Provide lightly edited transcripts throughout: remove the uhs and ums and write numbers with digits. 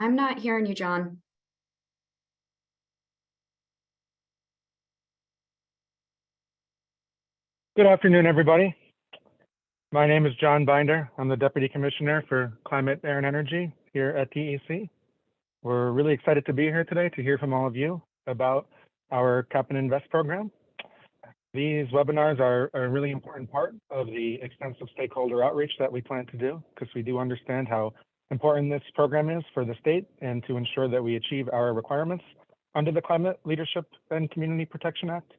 I'm not hearing you, John. Good afternoon, everybody. My name is John Binder. I'm the Deputy Commissioner for Climate, Air, and Energy here at DEC. We're really excited to be here today to hear from all of you about our Cap and Invest program. These webinars are a really important part of the extensive stakeholder outreach that we plan to do, because we do understand how important this program is for the state and to ensure that we achieve our requirements under the Climate Leadership and Community Protection Act.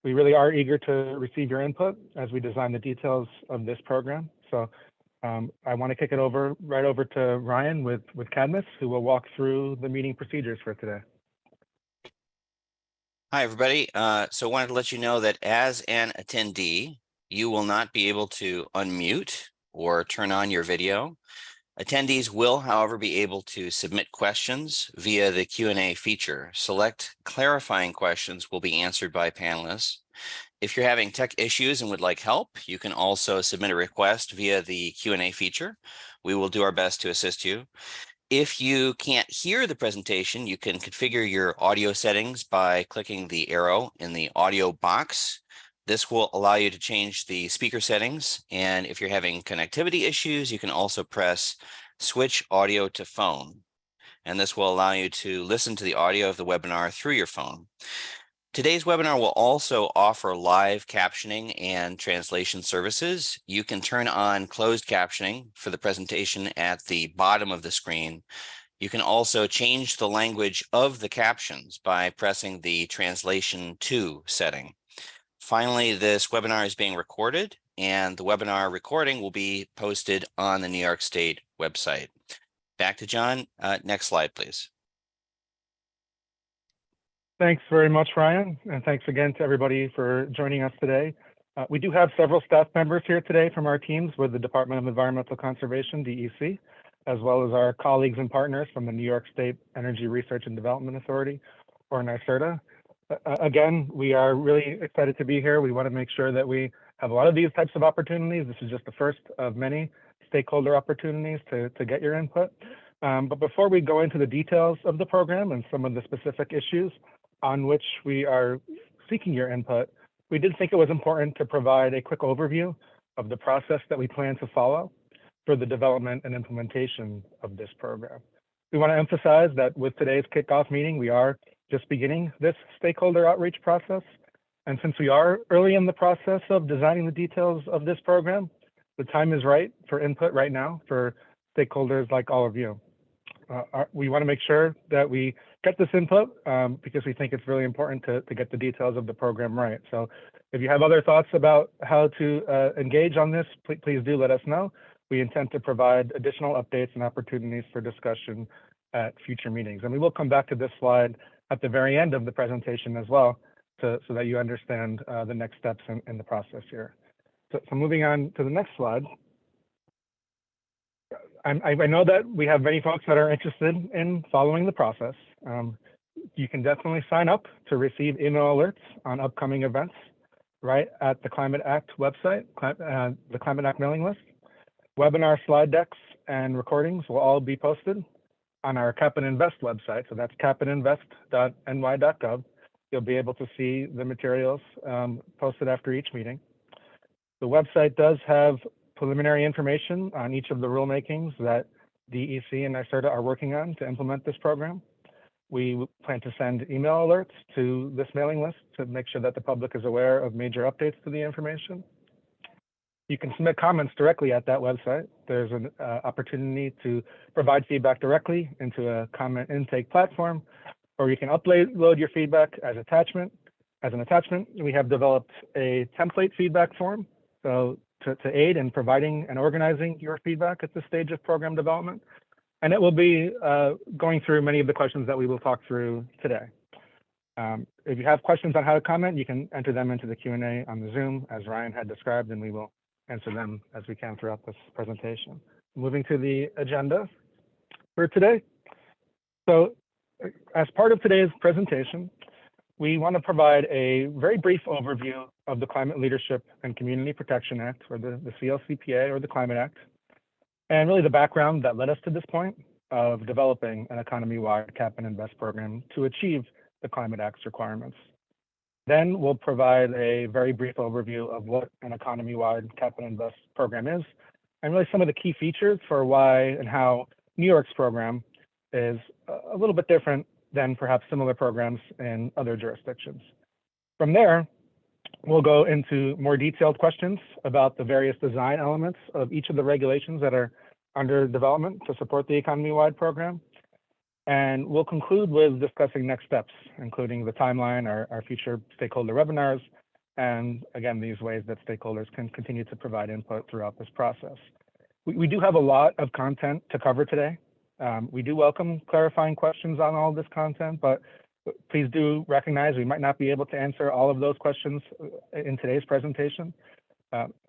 We really are eager to receive your input as we design the details of this program. So I want to kick it right over to Ryan with Cadmus, who will walk through the meeting procedures for today. Hi, everybody. So I wanted to let you know that as an attendee, you will not be able to unmute or turn on your video. Attendees will, however, be able to submit questions via the Q&A feature. Select clarifying questions will be answered by panelists. If you're having tech issues and would like help, you can also submit a request via the Q&A feature. We will do our best to assist you. If you can't hear the presentation, you can configure your audio settings by clicking the arrow in the audio box. This will allow you to change the speaker settings. And if you're having connectivity issues, you can also press switch audio to phone. And this will allow you to listen to the audio of the webinar through your phone. Today's webinar will also offer live captioning and translation services. You can turn on closed captioning for the presentation at the bottom of the screen. You can also change the language of the captions by pressing the translation to setting. Finally, this webinar is being recorded, and the webinar recording will be posted on the New York State website. Back to John. Next slide, please. Thanks very much, Ryan, and thanks again to everybody for joining us today. We do have several staff members here today from our teams with the Department of Environmental Conservation, DEC, as well as our colleagues and partners from the New York State Energy Research and Development Authority, or NYSERDA. Again, we are really excited to be here. We want to make sure that we have a lot of these types of opportunities. This is just the first of many stakeholder opportunities to get your input. But before we go into the details of the program and some of the specific issues on which we are seeking your input, we did think it was important to provide a quick overview of the process that we plan to follow for the development and implementation of this program. We want to emphasize that with today's kickoff meeting, we are just beginning this stakeholder outreach process. And since we are early in the process of designing the details of this program, the time is right for input right now for stakeholders like all of you. We want to make sure that we get this input because we think it's really important to get the details of the program right. So if you have other thoughts about how to engage on this, please do let us know. We intend to provide additional updates and opportunities for discussion at future meetings. And we will come back to this slide at the very end of the presentation as well, so that you understand the next steps in the process here. So moving on to the next slide. I know that we have many folks that are interested in following the process. You can definitely sign up to receive email alerts on upcoming events right at the Climate Act website, the Climate Act mailing list. Webinar slide decks and recordings will all be posted on our Cap and Invest website. So that's capandinvest.ny.gov. You'll be able to see the materials posted after each meeting. The website does have preliminary information on each of the rulemakings that DEC and NYSERDA are working on to implement this program. We plan to send email alerts to this mailing list to make sure that the public is aware of major updates to the information. You can submit comments directly at that website. There's an opportunity to provide feedback directly into a comment intake platform, or you can upload your feedback as an attachment. We have developed a template feedback form, so to aid in providing and organizing your feedback at this stage of program development. And it will be going through many of the questions that we will talk through today. If you have questions on how to comment, you can enter them into the Q&A on the Zoom, as Ryan had described, and we will answer them as we can throughout this presentation. Moving to the agenda for today. So as part of today's presentation, we want to provide a very brief overview of the Climate Leadership and Community Protection Act, or the CLCPA, or the Climate Act, and really the background that led us to this point, of developing an economy-wide cap and invest program to achieve the Climate Act's requirements. Then we'll provide a very brief overview of what an economy-wide cap and invest program is, and really some of the key features for why and how New York's program is a little bit different than perhaps similar programs in other jurisdictions. From there, we'll go into more detailed questions about the various design elements of each of the regulations that are under development to support the economy-wide program. And we'll conclude with discussing next steps, including the timeline, our future stakeholder webinars, and again, these ways that stakeholders can continue to provide input throughout this process. We do have a lot of content to cover today. We do welcome clarifying questions on all this content, but please do recognize we might not be able to answer all of those questions in today's presentation.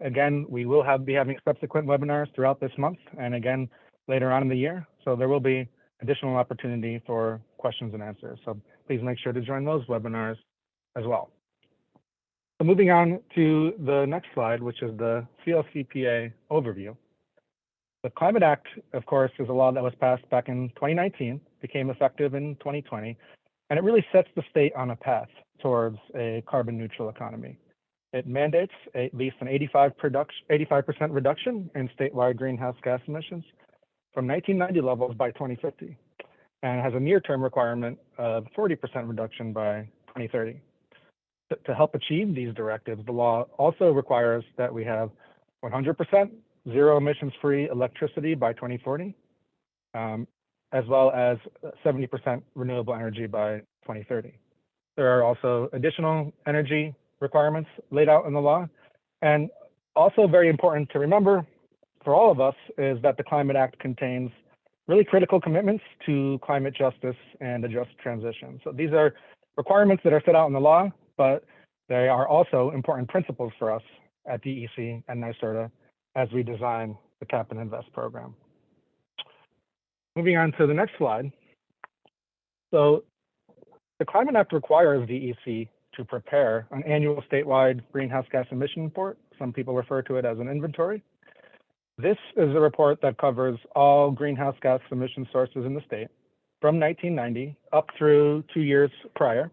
Again, we will be having subsequent webinars throughout this month and again later on in the year. So there will be additional opportunity for questions and answers. So please make sure to join those webinars as well. So moving on to the next slide, which is the CLCPA overview. The Climate Act, of course, is a law that was passed back in 2019, became effective in 2020, and it really sets the state on a path towards a carbon neutral economy. It mandates at least an 85% reduction in statewide greenhouse gas emissions from 1990 levels by 2050, and has a near-term requirement of 40% reduction by 2030. To help achieve these directives, the law also requires that we have 100% zero emissions-free electricity by 2040, as well as 70% renewable energy by 2030. There are also additional energy requirements laid out in the law. And also very important to remember for all of us is that the Climate Act contains really critical commitments to climate justice and a just transition. So these are requirements that are set out in the law, but they are also important principles for us at DEC and NYSERDA as we design the Cap and Invest program. Moving on to the next slide. So the Climate Act requires DEC to prepare an annual statewide greenhouse gas emission report. Some people refer to it as an inventory. This is a report that covers all greenhouse gas emission sources in the state from 1990 up through 2 years prior.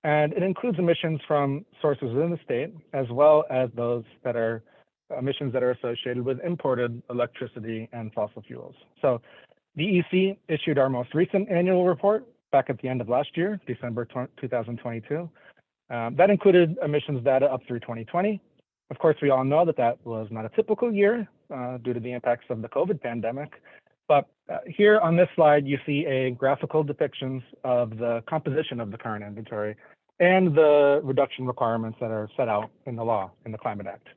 And it includes emissions from sources within the state, as well as those that are emissions that are associated with imported electricity and fossil fuels. So DEC issued our most recent annual report back at the end of last year, December 2022. That included emissions data up through 2020. Of course, we all know that that was not a typical year due to the impacts of the COVID pandemic. But here on this slide, you see a graphical depiction of the composition of the current inventory and the reduction requirements that are set out in the law, in the Climate Act.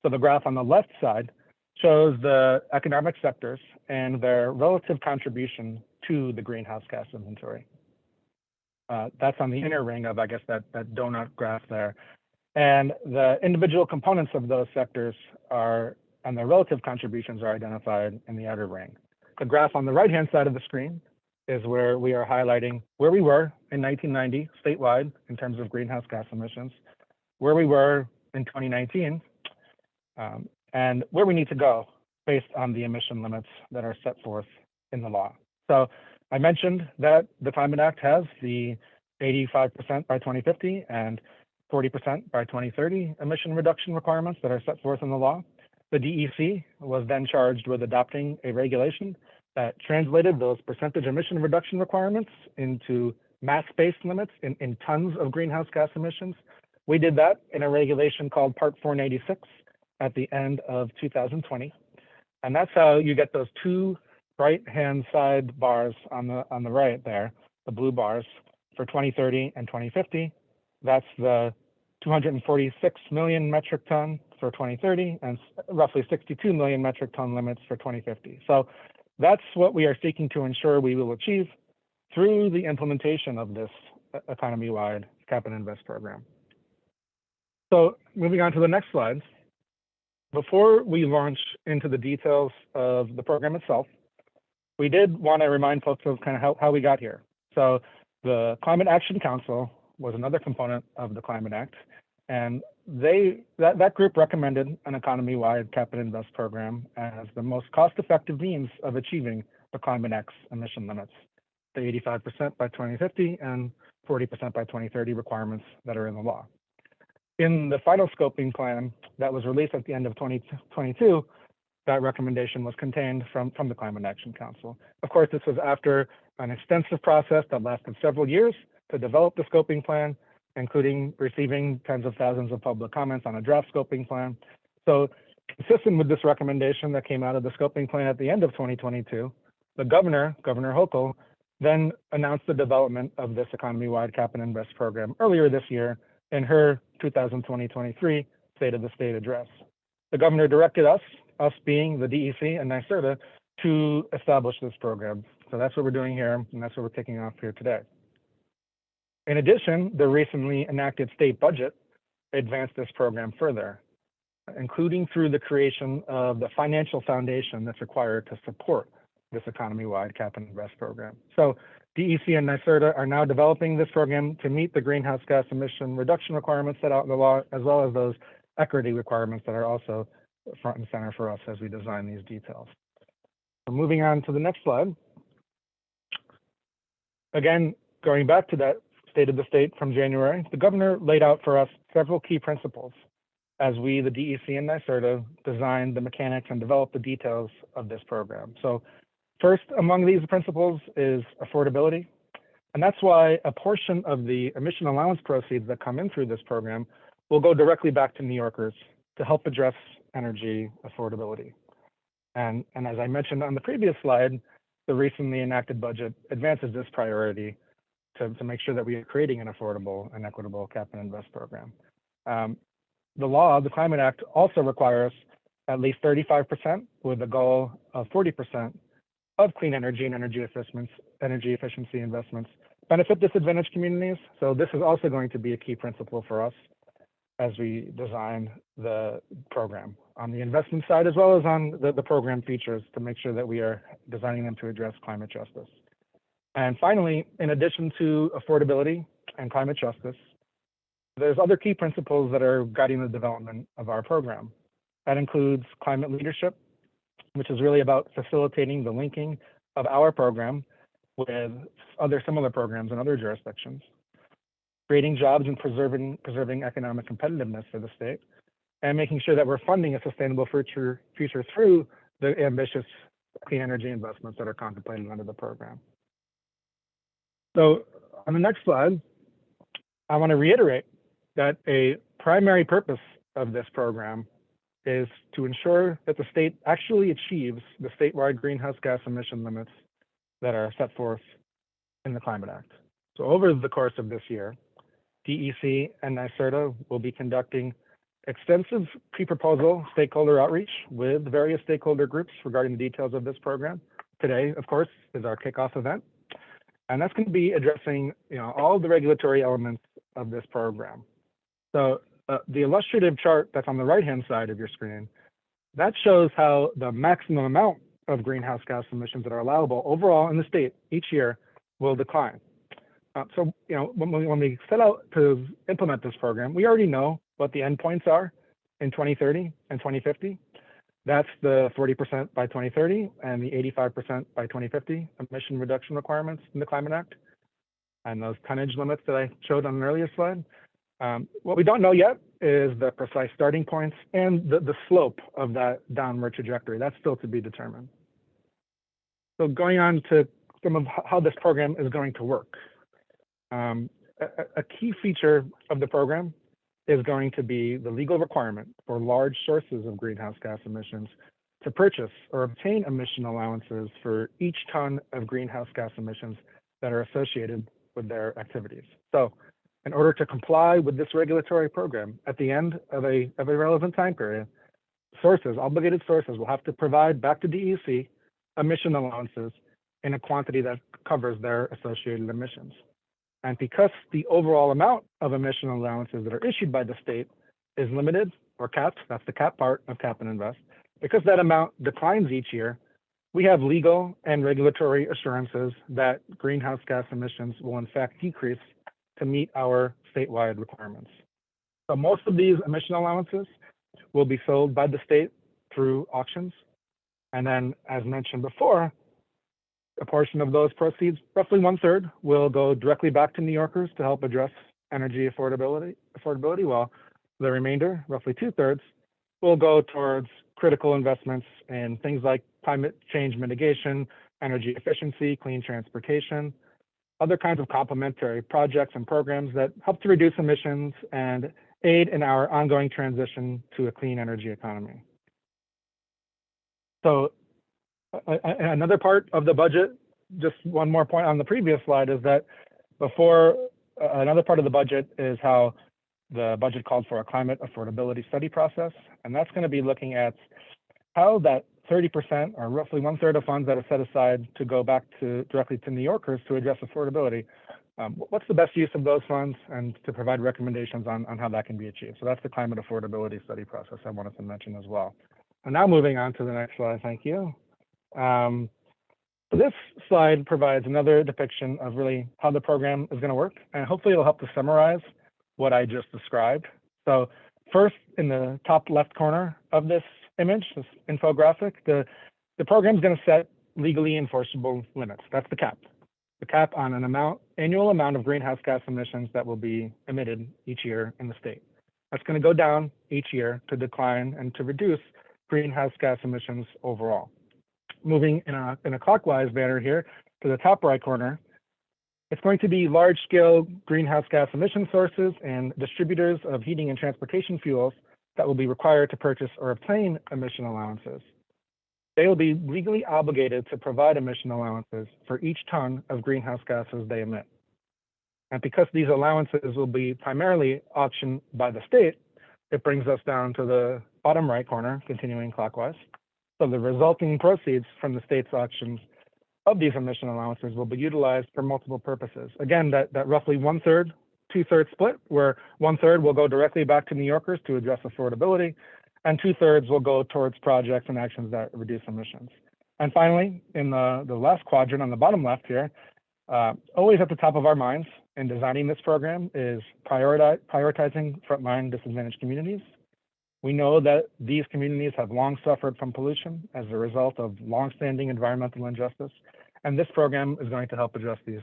So the graph on the left side shows the economic sectors and their relative contribution to the greenhouse gas inventory. That's on the inner ring of, I guess, that donut graph there. And the individual components of those sectors are, and their relative contributions are identified in the outer ring. The graph on the right-hand side of the screen is where we are highlighting where we were in 1990 statewide in terms of greenhouse gas emissions, where we were in 2019, and where we need to go based on the emission limits that are set forth in the law. So I mentioned that the Climate Act has the 85% by 2050 and 40% by 2030 emission reduction requirements that are set forth in the law. The DEC was then charged with adopting a regulation that translated those percentage emission reduction requirements into mass-based limits in tons of greenhouse gas emissions. We did that in a regulation called Part 486 at the end of 2020. And that's how you get those two right-hand side bars on the right there, the blue bars for 2030 and 2050. That's the 246 million metric ton for 2030 and roughly 62 million metric ton limits for 2050. So that's what we are seeking to ensure we will achieve through the implementation of this economy-wide Cap and Invest program. So moving on to the next slide. Before we launch into the details of the program itself, we did want to remind folks of kind of how we got here. So the Climate Action Council was another component of the Climate Act, And that group recommended an economy-wide cap and invest program as the most cost-effective means of achieving the Climate X emission limits, the 85% by 2050 and 40% by 2030 requirements that are in the law. In the final scoping plan that was released at the end of 2022, that recommendation was contained from the Climate Action Council. Of course, this was after an extensive process that lasted several years to develop the scoping plan, including receiving tens of thousands of public comments on a draft scoping plan. So consistent with this recommendation that came out of the scoping plan at the end of 2022, the Governor Hochul, then announced the development of this economy-wide cap and invest program earlier this year in her 2020-23 State of the State address. The Governor directed us being the DEC and NYSERDA, to establish this program. So that's what we're doing here, and that's what we're kicking off here today. In addition, the recently enacted state budget advanced this program further, including through the creation of the financial foundation that's required to support this economy-wide cap and invest program. So DEC and NYSERDA are now developing this program to meet the greenhouse gas emission reduction requirements set out in the law, as well as those equity requirements that are also front and center for us as we design these details. So moving on to the next slide. Again, going back to that State of the State from January, the Governor laid out for us several key principles as we, the DEC and NYSERDA, designed the mechanics and developed the details of this program. So first among these principles is affordability. And that's why a portion of the emission allowance proceeds that come in through this program will go directly back to New Yorkers to help address energy affordability. And as I mentioned on the previous slide, the recently enacted budget advances this priority to make sure that we are creating an affordable and equitable cap and invest program. The law, the Climate Act, also requires at least 35% with a goal of 40% of clean energy and energy efficiency investments benefit disadvantaged communities. So this is also going to be a key principle for us as we design the program on the investment side, as well as on the program features, to make sure that we are designing them to address climate justice. And finally, in addition to affordability and climate justice, there's other key principles that are guiding the development of our program. That includes climate leadership, which is really about facilitating the linking of our program with other similar programs in other jurisdictions, creating jobs and preserving economic competitiveness for the state, and making sure that we're funding a sustainable future through the ambitious clean energy investments that are contemplated under the program. So on the next slide, I want to reiterate that a primary purpose of this program is to ensure that the state actually achieves the statewide greenhouse gas emission limits that are set forth in the Climate Act. So over the course of this year, DEC and NYSERDA will be conducting extensive pre-proposal stakeholder outreach with various stakeholder groups regarding the details of this program. Today, of course, is our kickoff event, and that's going to be addressing all the regulatory elements of this program. So the illustrative chart that's on the right-hand side of your screen, that shows how the maximum amount of greenhouse gas emissions that are allowable overall in the state each year will decline. So when we set out to implement this program, we already know what the endpoints are in 2030 and 2050. That's the 40% by 2030 and the 85% by 2050 emission reduction requirements in the Climate Act, and those tonnage limits that I showed on an earlier slide. What we don't know yet is the precise starting points and the slope of that downward trajectory. That's still to be determined. So going on to some of how this program is going to work. A key feature of the program is going to be the legal requirement for large sources of greenhouse gas emissions to purchase or obtain emission allowances for each ton of greenhouse gas emissions that are associated with their activities. So in order to comply with this regulatory program, at the end of a relevant time period, obligated sources will have to provide back to DEC emission allowances in a quantity that covers their associated emissions. And because the overall amount of emission allowances that are issued by the state is limited or capped, that's the cap part of cap and invest, because that amount declines each year, we have legal and regulatory assurances that greenhouse gas emissions will in fact decrease to meet our statewide requirements. So most of these emission allowances will be sold by the state through auctions. And then, as mentioned before, a portion of those proceeds, roughly 1/3, will go directly back to New Yorkers to help address energy affordability, while the remainder, roughly 2/3, will go towards critical investments in things like climate change mitigation, energy efficiency, clean transportation, other kinds of complementary projects and programs that help to reduce emissions and aid in our ongoing transition to a clean energy economy. So another part of the budget, just one more point on the previous slide, is that another part of the budget is how the budget called for a climate affordability study process. And that's going to be looking at how that 30%, or roughly 1/3 of funds that are set aside to go back directly to New Yorkers to address affordability, what's the best use of those funds, and to provide recommendations on how that can be achieved. So that's the climate affordability study process I wanted to mention as well. And now moving on to the next slide, thank you. This slide provides another depiction of really how the program is going to work, and hopefully it'll help to summarize what I just described. So first, in the top left corner of this image, this infographic, the program is going to set legally enforceable limits. That's the cap on an annual amount of greenhouse gas emissions that will be emitted each year in the state. That's going to go down each year to decline and to reduce greenhouse gas emissions overall. Moving in a clockwise manner here to the top right corner, it's going to be large-scale greenhouse gas emission sources and distributors of heating and transportation fuels that will be required to purchase or obtain emission allowances. They will be legally obligated to provide emission allowances for each ton of greenhouse gases they emit. And because these allowances will be primarily auctioned by the state, it brings us down to the bottom right corner, continuing clockwise. So the resulting proceeds from the state's auctions of these emission allowances will be utilized for multiple purposes. Again, that roughly 1/3, 2/3 split, where 1/3 will go directly back to New Yorkers to address affordability, and 2/3 will go towards projects and actions that reduce emissions. And finally, in the last quadrant on the bottom left here, always at the top of our minds in designing this program is prioritizing frontline disadvantaged communities. We know that these communities have long suffered from pollution as a result of longstanding environmental injustice, and this program is going to help address these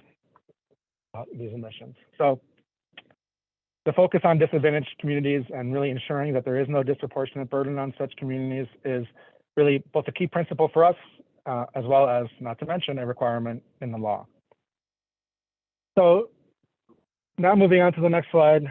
emissions. So the focus on disadvantaged communities and really ensuring that there is no disproportionate burden on such communities is really both a key principle for us, as well as, not to mention, a requirement in the law. So now moving on to the next slide,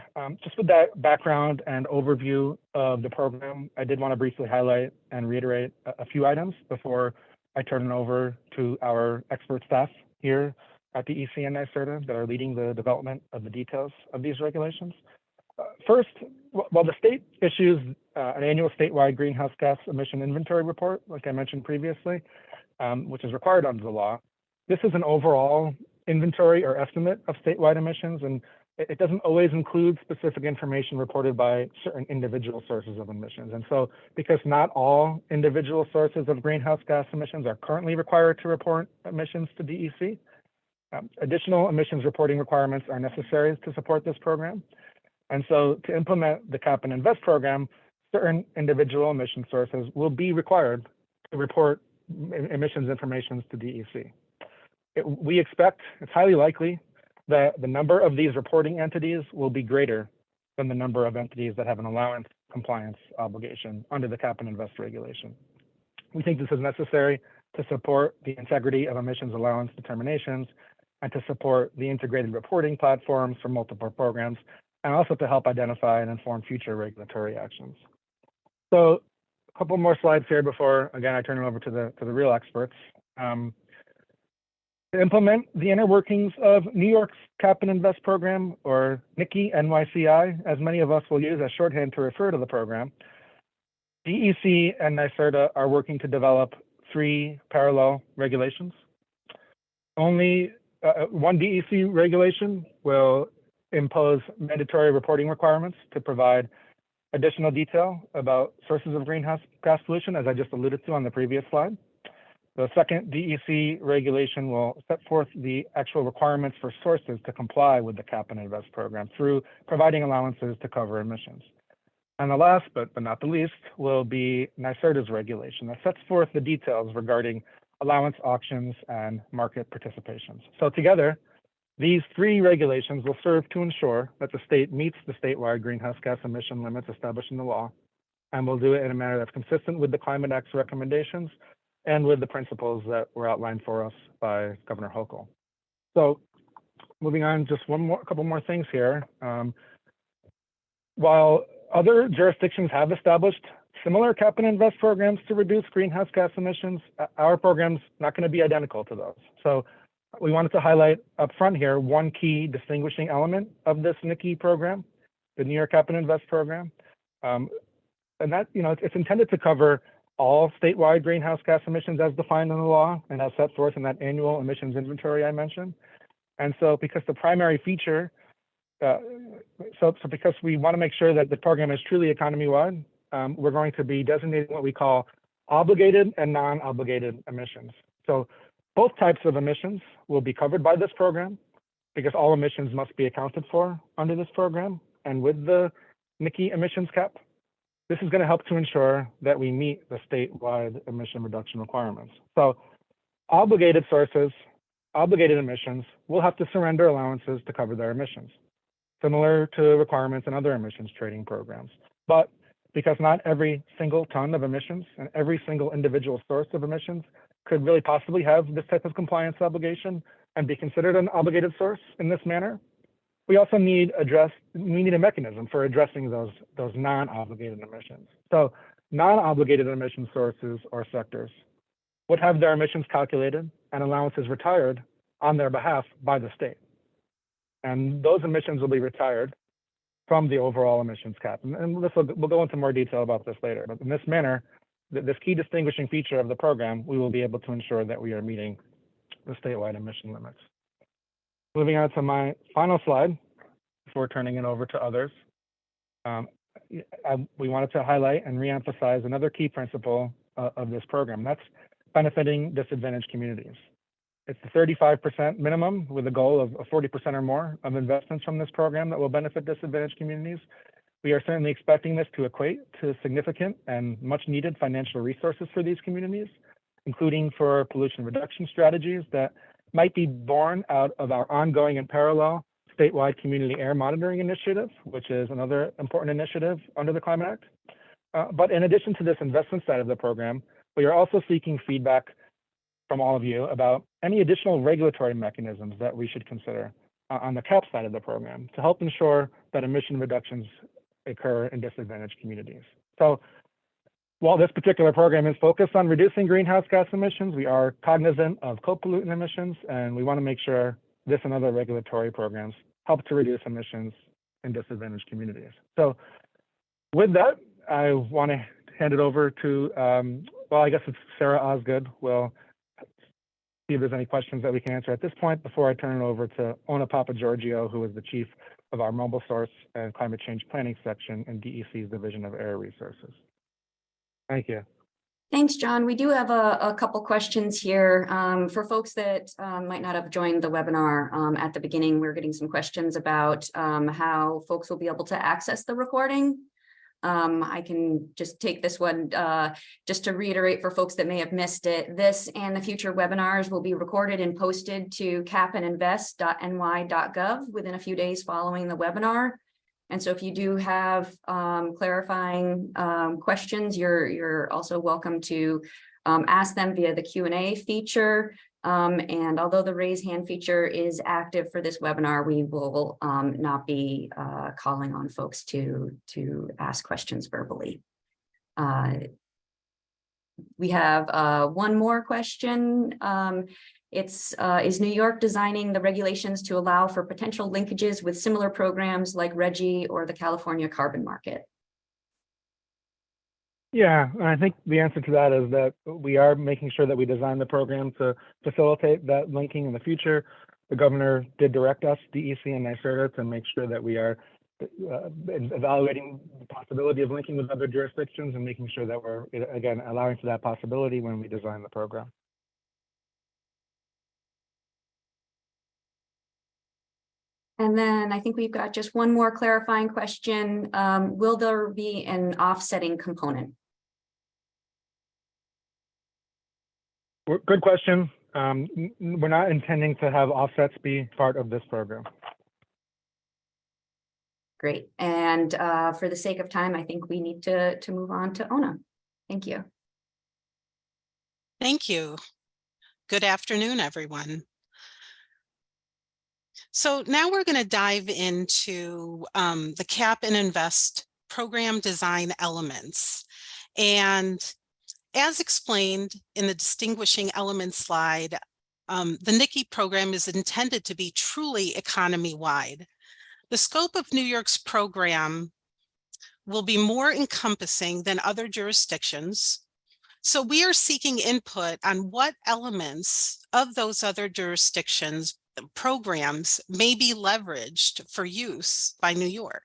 just with that background and overview of the program, I did want to briefly highlight and reiterate a few items before I turn it over to our expert staff here at the DEC and NYSERDA that are leading the development of the details of these regulations. First, while the state issues an annual statewide greenhouse gas emission inventory report, like I mentioned previously, which is required under the law, this is an overall inventory or estimate of statewide emissions, and it doesn't always include specific information reported by certain individual sources of emissions. And so because not all individual sources of greenhouse gas emissions are currently required to report emissions to DEC, additional emissions reporting requirements are necessary to support this program. And so to implement the Cap and Invest program, certain individual emission sources will be required to report emissions information to DEC. We expect, it's highly likely, that the number of these reporting entities will be greater than the number of entities that have an allowance compliance obligation under the Cap and Invest regulation. We think this is necessary to support the integrity of emissions allowance determinations and to support the integrated reporting platforms for multiple programs, and also to help identify and inform future regulatory actions. So a couple more slides here before, again, I turn it over to the real experts. To implement the inner workings of New York's Cap and Invest program, or DEC and NYSERDA, as many of us will use as shorthand to refer to the program, DEC and NYSERDA are working to develop 3 parallel regulations. Only one DEC regulation will impose mandatory reporting requirements to provide additional detail about sources of greenhouse gas pollution, as I just alluded to on the previous slide. The second DEC regulation will set forth the actual requirements for sources to comply with the Cap and Invest program through providing allowances to cover emissions. And the last, but not the least, will be NYSERDA's regulation that sets forth the details regarding allowance auctions and market participations. So together, these three regulations will serve to ensure that the state meets the statewide greenhouse gas emission limits established in the law, and will do it in a manner that's consistent with the Climate Act's recommendations and with the principles that were outlined for us by Governor Hochul. So moving on, just a couple more things here. While other jurisdictions have established similar cap and invest programs to reduce greenhouse gas emissions, our program's not going to be identical to those. So we wanted to highlight up front here one key distinguishing element of this NICI program, the New York Cap and Invest program. And that, it's intended to cover all statewide greenhouse gas emissions as defined in the law and as set forth in that annual emissions inventory I mentioned. And so because the primary feature, because we want to make sure that the program is truly economy-wide, we're going to be designating what we call obligated and non-obligated emissions. So both types of emissions will be covered by this program because all emissions must be accounted for under this program. And with the NICI emissions cap, this is going to help to ensure that we meet the statewide emission reduction requirements. So obligated sources, obligated emissions will have to surrender allowances to cover their emissions, similar to requirements in other emissions trading programs. But because not every single ton of emissions and every single individual source of emissions could really possibly have this type of compliance obligation and be considered an obligated source in this manner, we also need a mechanism for addressing those non-obligated emissions. So non-obligated emission sources or sectors would have their emissions calculated and allowances retired on their behalf by the state. And those emissions will be retired from the overall emissions cap. And we'll go into more detail about this later. But in this manner, this key distinguishing feature of the program, we will be able to ensure that we are meeting the statewide emission limits. Moving on to my final slide before turning it over to others. We wanted to highlight and reemphasize another key principle of this program. That's benefiting disadvantaged communities. It's the 35% minimum with a goal of 40% or more of investments from this program that will benefit disadvantaged communities. We are certainly expecting this to equate to significant and much needed financial resources for these communities, including for pollution reduction strategies that might be born out of our ongoing and parallel statewide community air monitoring initiative, which is another important initiative under the Climate Act. But in addition to this investment side of the program, we are also seeking feedback from all of you about any additional regulatory mechanisms that we should consider on the CAP side of the program to help ensure that emission reductions occur in disadvantaged communities. So while this particular program is focused on reducing greenhouse gas emissions, we are cognizant of co-pollutant emissions, and we want to make sure this and other regulatory programs help to reduce emissions in disadvantaged communities. So with that, I want to hand it over to, well, I guess it's Sarah Osgood. We'll see if there's any questions that we can answer at this point before I turn it over to Ona Papagiorgio, who is the chief of our Mobile Source and Climate Change Planning section in DEC's Division of Air Resources. Thank you. Thanks, John. We do have a couple questions here. For folks that might not have joined the webinar at the beginning, we're getting some questions about how folks will be able to access the recording. I can just take this one just to reiterate for folks that may have missed it. This and the future webinars will be recorded and posted to capandinvest.ny.gov within a few days following the webinar. And so if you do have clarifying questions, you're also welcome to ask them via the Q&A feature. And although the raise hand feature is active for this webinar, we will not be calling on folks to ask questions verbally. We have one more question. Is New York designing the regulations to allow for potential linkages with similar programs like RGGI or the California carbon market? Yeah, I think the answer to that is that we are making sure that we design the program to facilitate that linking in the future. The governor did direct us, DEC and NYSERDA, to make sure that we are evaluating the possibility of linking with other jurisdictions and making sure that we're, again, allowing for that possibility when we design the program. And then I think we've got just one more clarifying question. Will there be an offsetting component? Good question. We're not intending to have offsets be part of this program. Great. And for the sake of time, I think we need to move on to Ona. Thank you. Thank you. Good afternoon, everyone. So now we're going to dive into the CAP and Invest program design elements. And as explained in the distinguishing elements slide, the NYSERDA program is intended to be truly economy-wide. The scope of New York's program will be more encompassing than other jurisdictions. So we are seeking input on what elements of those other jurisdictions programs may be leveraged for use by New York.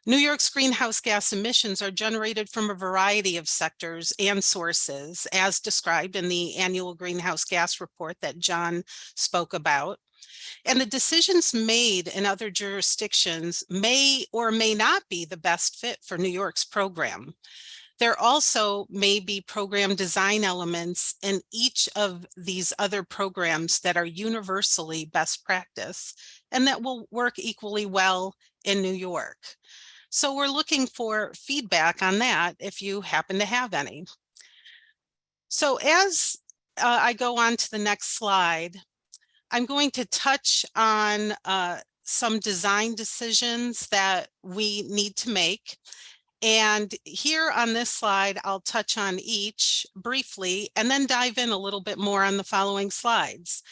New York's greenhouse gas emissions are generated from a variety of sectors and sources, as described in the annual greenhouse gas report that John spoke about. And the decisions made in other jurisdictions may or may not be the best fit for New York's program. There also may be program design elements in each of these other programs that are universally best practice and that will work equally well in New York. So we're looking for feedback on that if you happen to have any. So as I go on to the next slide, I'm going to touch on some design decisions that we need to make. And here on this slide, I'll touch on each briefly and then dive in a little bit more on the following slides.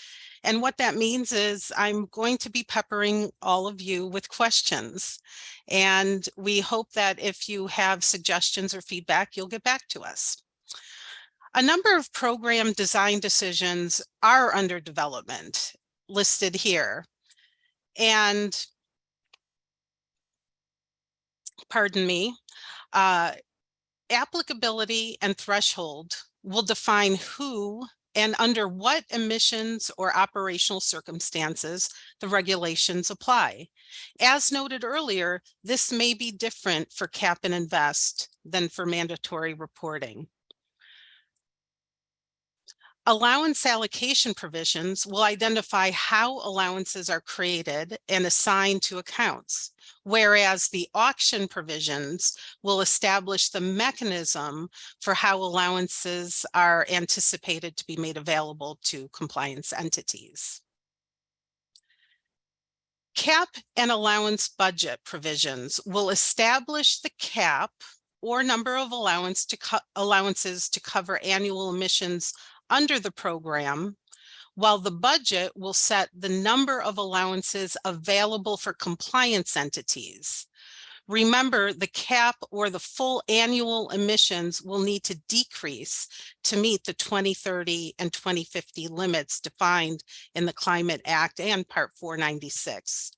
And what that means is I'm going to be peppering all of you with questions. And we hope that if you have suggestions or feedback, you'll get back to us. A number of program design decisions are under development, listed here. And pardon me, applicability and threshold will define who and under what emissions or operational circumstances the regulations apply. As noted earlier, this may be different for CAP and Invest than for mandatory reporting. Allowance allocation provisions will identify how allowances are created and assigned to accounts, whereas the auction provisions will establish the mechanism for how allowances are anticipated to be made available to compliance entities. CAP and allowance budget provisions will establish the cap or number of allowances to cover annual emissions under the program, while the budget will set the number of allowances available for compliance entities. Remember, the cap or the full annual emissions will need to decrease to meet the 2030 and 2050 limits defined in the Climate Act and Part 496.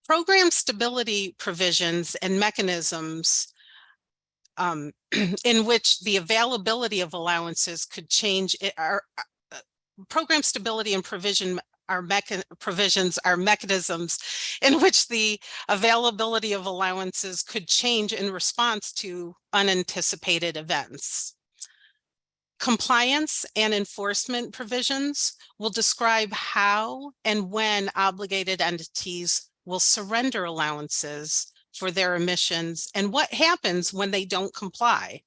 Program stability provisions and mechanisms in which the availability of allowances could change. Program stability and provisions are mechanisms in which the availability of allowances could change in response to unanticipated events. Compliance and enforcement provisions will describe how and when obligated entities will surrender allowances for their emissions and what happens when they don't comply.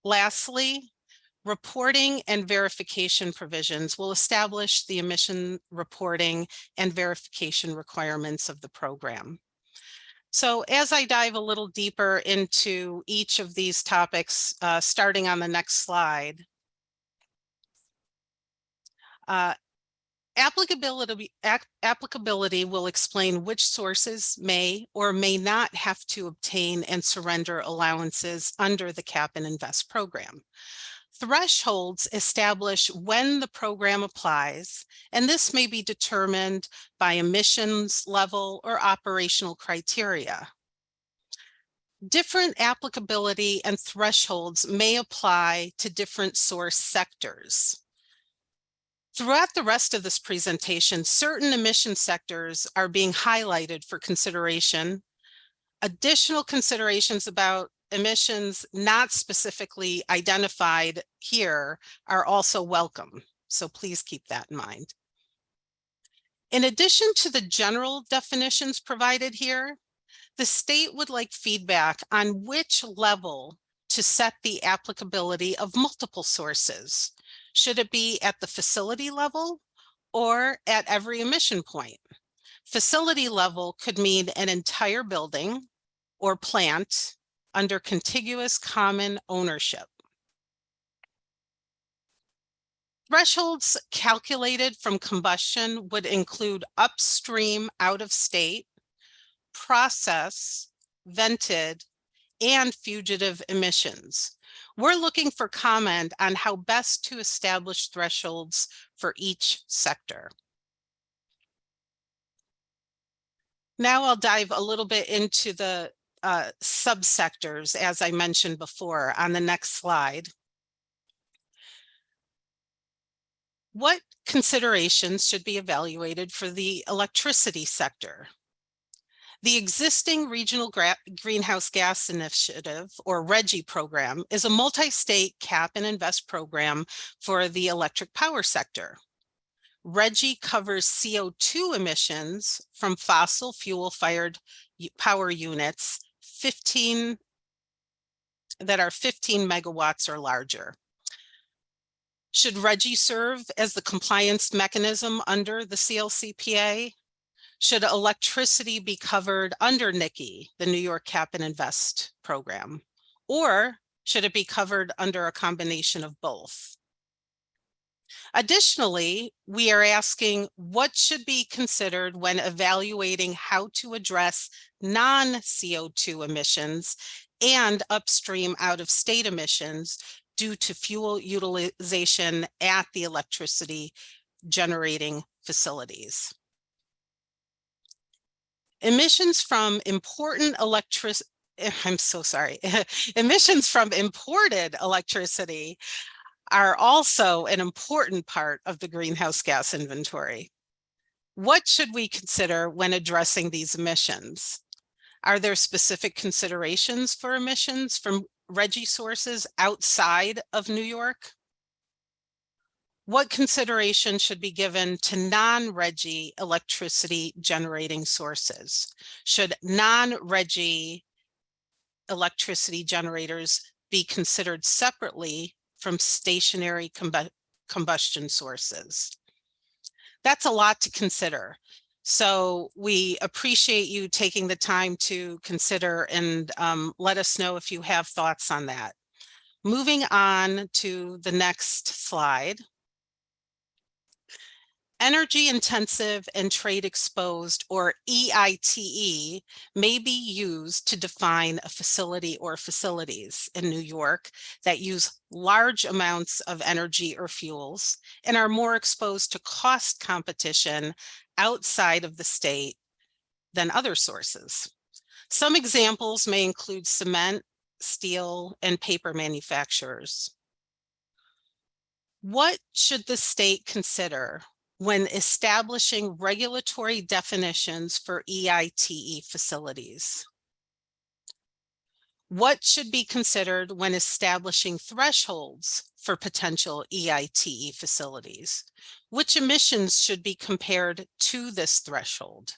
Lastly, reporting and verification provisions will establish the emission reporting and verification requirements of the program. So as I dive a little deeper into each of these topics, starting on the next slide, applicability will explain which sources may or may not have to obtain and surrender allowances under the CAP and Invest program. Thresholds establish when the program applies, and this may be determined by emissions level or operational criteria. Different applicability and thresholds may apply to different source sectors. Throughout the rest of this presentation, certain emission sectors are being highlighted for consideration. Additional considerations about emissions not specifically identified here are also welcome, so please keep that in mind. In addition to the general definitions provided here, the state would like feedback on which level to set the applicability of multiple sources. Should it be at the facility level or at every emission point? Facility level could mean an entire building or plant under contiguous common ownership. Thresholds calculated from combustion would include upstream out of state, process, vented, and fugitive emissions. We're looking for comment on how best to establish thresholds for each sector. Now I'll dive a little bit into the subsectors, as I mentioned before, on the next slide. What considerations should be evaluated for the electricity sector? The existing Regional Greenhouse Gas Initiative, or RGGI program, is a multi-state cap and invest program for the electric power sector. RGGI covers CO2 emissions from fossil fuel-fired power units that are 15 megawatts or larger. Should RGGI serve as the compliance mechanism under the CLCPA? Should electricity be covered under NYSERDA, the New York Cap and Invest program? Or should it be covered under a combination of both? Additionally, we are asking what should be considered when evaluating how to address non-CO2 emissions and upstream out-of-state emissions due to fuel utilization at the electricity generating facilities. Emissions from imported electricity are also an important part of the greenhouse gas inventory. What should we consider when addressing these emissions? Are there specific considerations for emissions from RGGI sources outside of New York? What consideration should be given to non-RGGI electricity generating sources? Should non-RGGI electricity generators be considered separately from stationary combustion sources? That's a lot to consider. So we appreciate you taking the time to consider and let us know if you have thoughts on that. Moving on to the next slide. Energy intensive and trade exposed, or EITE, may be used to define a facility or facilities in New York that use large amounts of energy or fuels and are more exposed to cost competition outside of the state than other sources. Some examples may include cement, steel, and paper manufacturers. What should the state consider when establishing regulatory definitions for EITE facilities? What should be considered when establishing thresholds for potential EITE facilities? Which emissions should be compared to this threshold?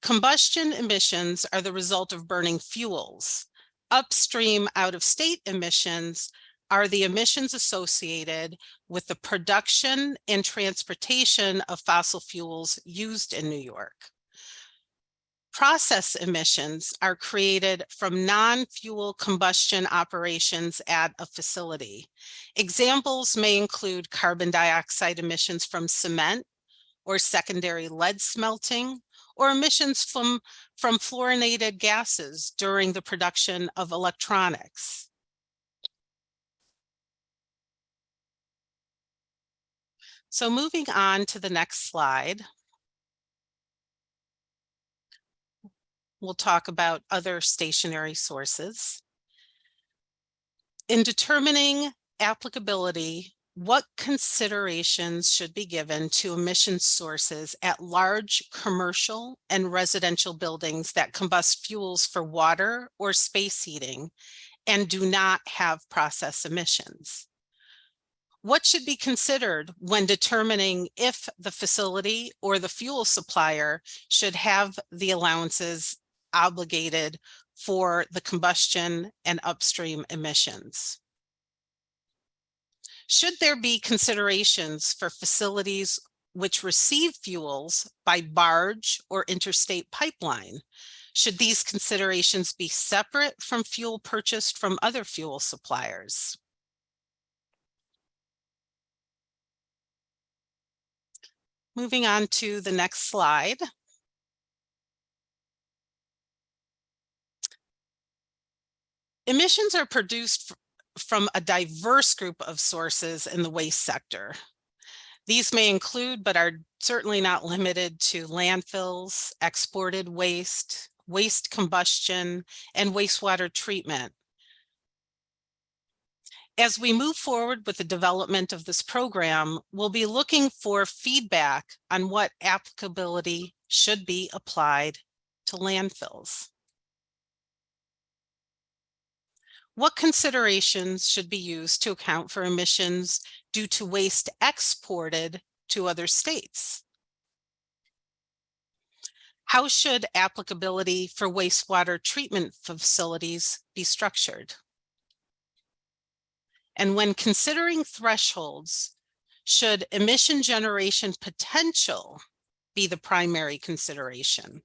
Combustion emissions are the result of burning fuels. Upstream out-of-state emissions are the emissions associated with the production and transportation of fossil fuels used in New York. Process emissions are created from non-fuel combustion operations at a facility. Examples may include carbon dioxide emissions from cement or secondary lead smelting, or emissions from fluorinated gases during the production of electronics. So moving on to the next slide, we'll talk about other stationary sources. In determining applicability What considerations should be given to emission sources at large commercial and residential buildings that combust fuels for water or space heating and do not have process emissions? What should be considered when determining if the facility or the fuel supplier should have the allowances obligated for the combustion and upstream emissions? Should there be considerations for facilities which receive fuels by barge or interstate pipeline? Should these considerations be separate from fuel purchased from other fuel suppliers? Moving on to the next slide. Emissions are produced from a diverse group of sources in the waste sector. These may include, but are certainly not limited to, landfills, exported waste, waste combustion, and wastewater treatment. As we move forward with the development of this program, we'll be looking for feedback on what applicability should be applied to landfills. What considerations should be used to account for emissions due to waste exported to other states? How should applicability for wastewater treatment facilities be structured? And when considering thresholds, should emission generation potential be the primary consideration?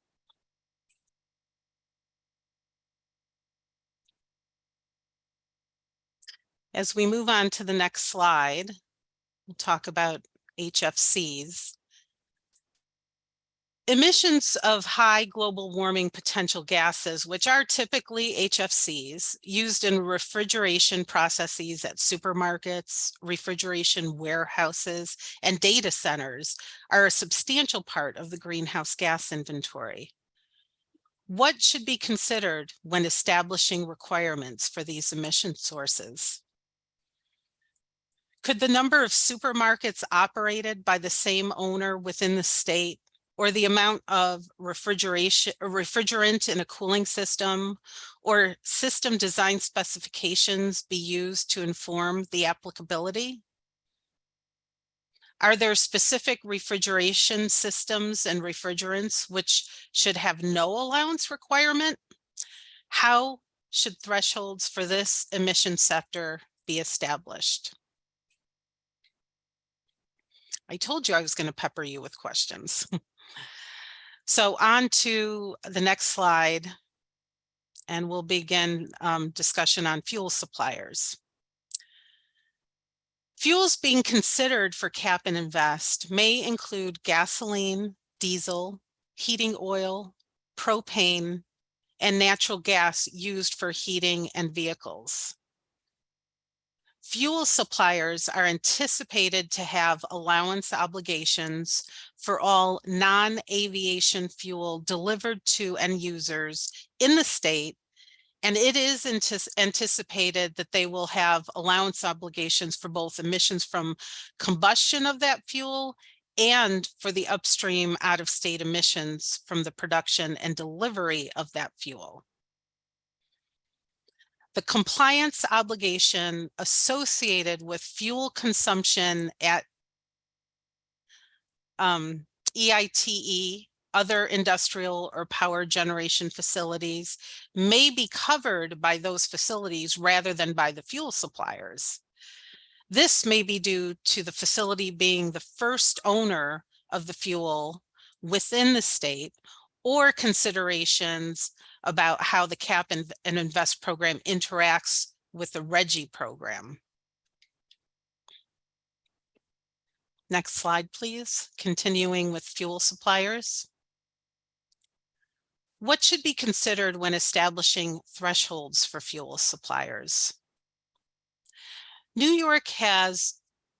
As we move on to the next slide, we'll talk about HFCs. Emissions of high global warming potential gases, which are typically HFCs, used in refrigeration processes at supermarkets, refrigeration warehouses, and data centers, are a substantial part of the greenhouse gas inventory. What should be considered when establishing requirements for these emission sources? Could the number of supermarkets operated by the same owner within the state, or the amount of refrigerant in a cooling system, or system design specifications be used to inform the applicability? Are there specific refrigeration systems and refrigerants which should have no allowance requirement? How should thresholds for this emission sector be established? I told you I was going to pepper you with questions. So on to the next slide, and we'll begin discussion on fuel suppliers. Fuels being considered for cap and invest may include gasoline, diesel, heating oil, propane, and natural gas used for heating and vehicles. Fuel suppliers are anticipated to have allowance obligations for all non-aviation fuel delivered to end users in the state, and it is anticipated that they will have allowance obligations for both emissions from combustion of that fuel and for the upstream out-of-state emissions from the production and delivery of that fuel. The compliance obligation associated with fuel consumption at EITE, other industrial or power generation facilities, may be covered by those facilities rather than by the fuel suppliers. This may be due to the facility being the first owner of the fuel within the state, or considerations about how the cap and invest program interacts with the RGGI program. Next slide, please. Continuing with fuel suppliers. What should be considered when establishing thresholds for fuel suppliers? New York has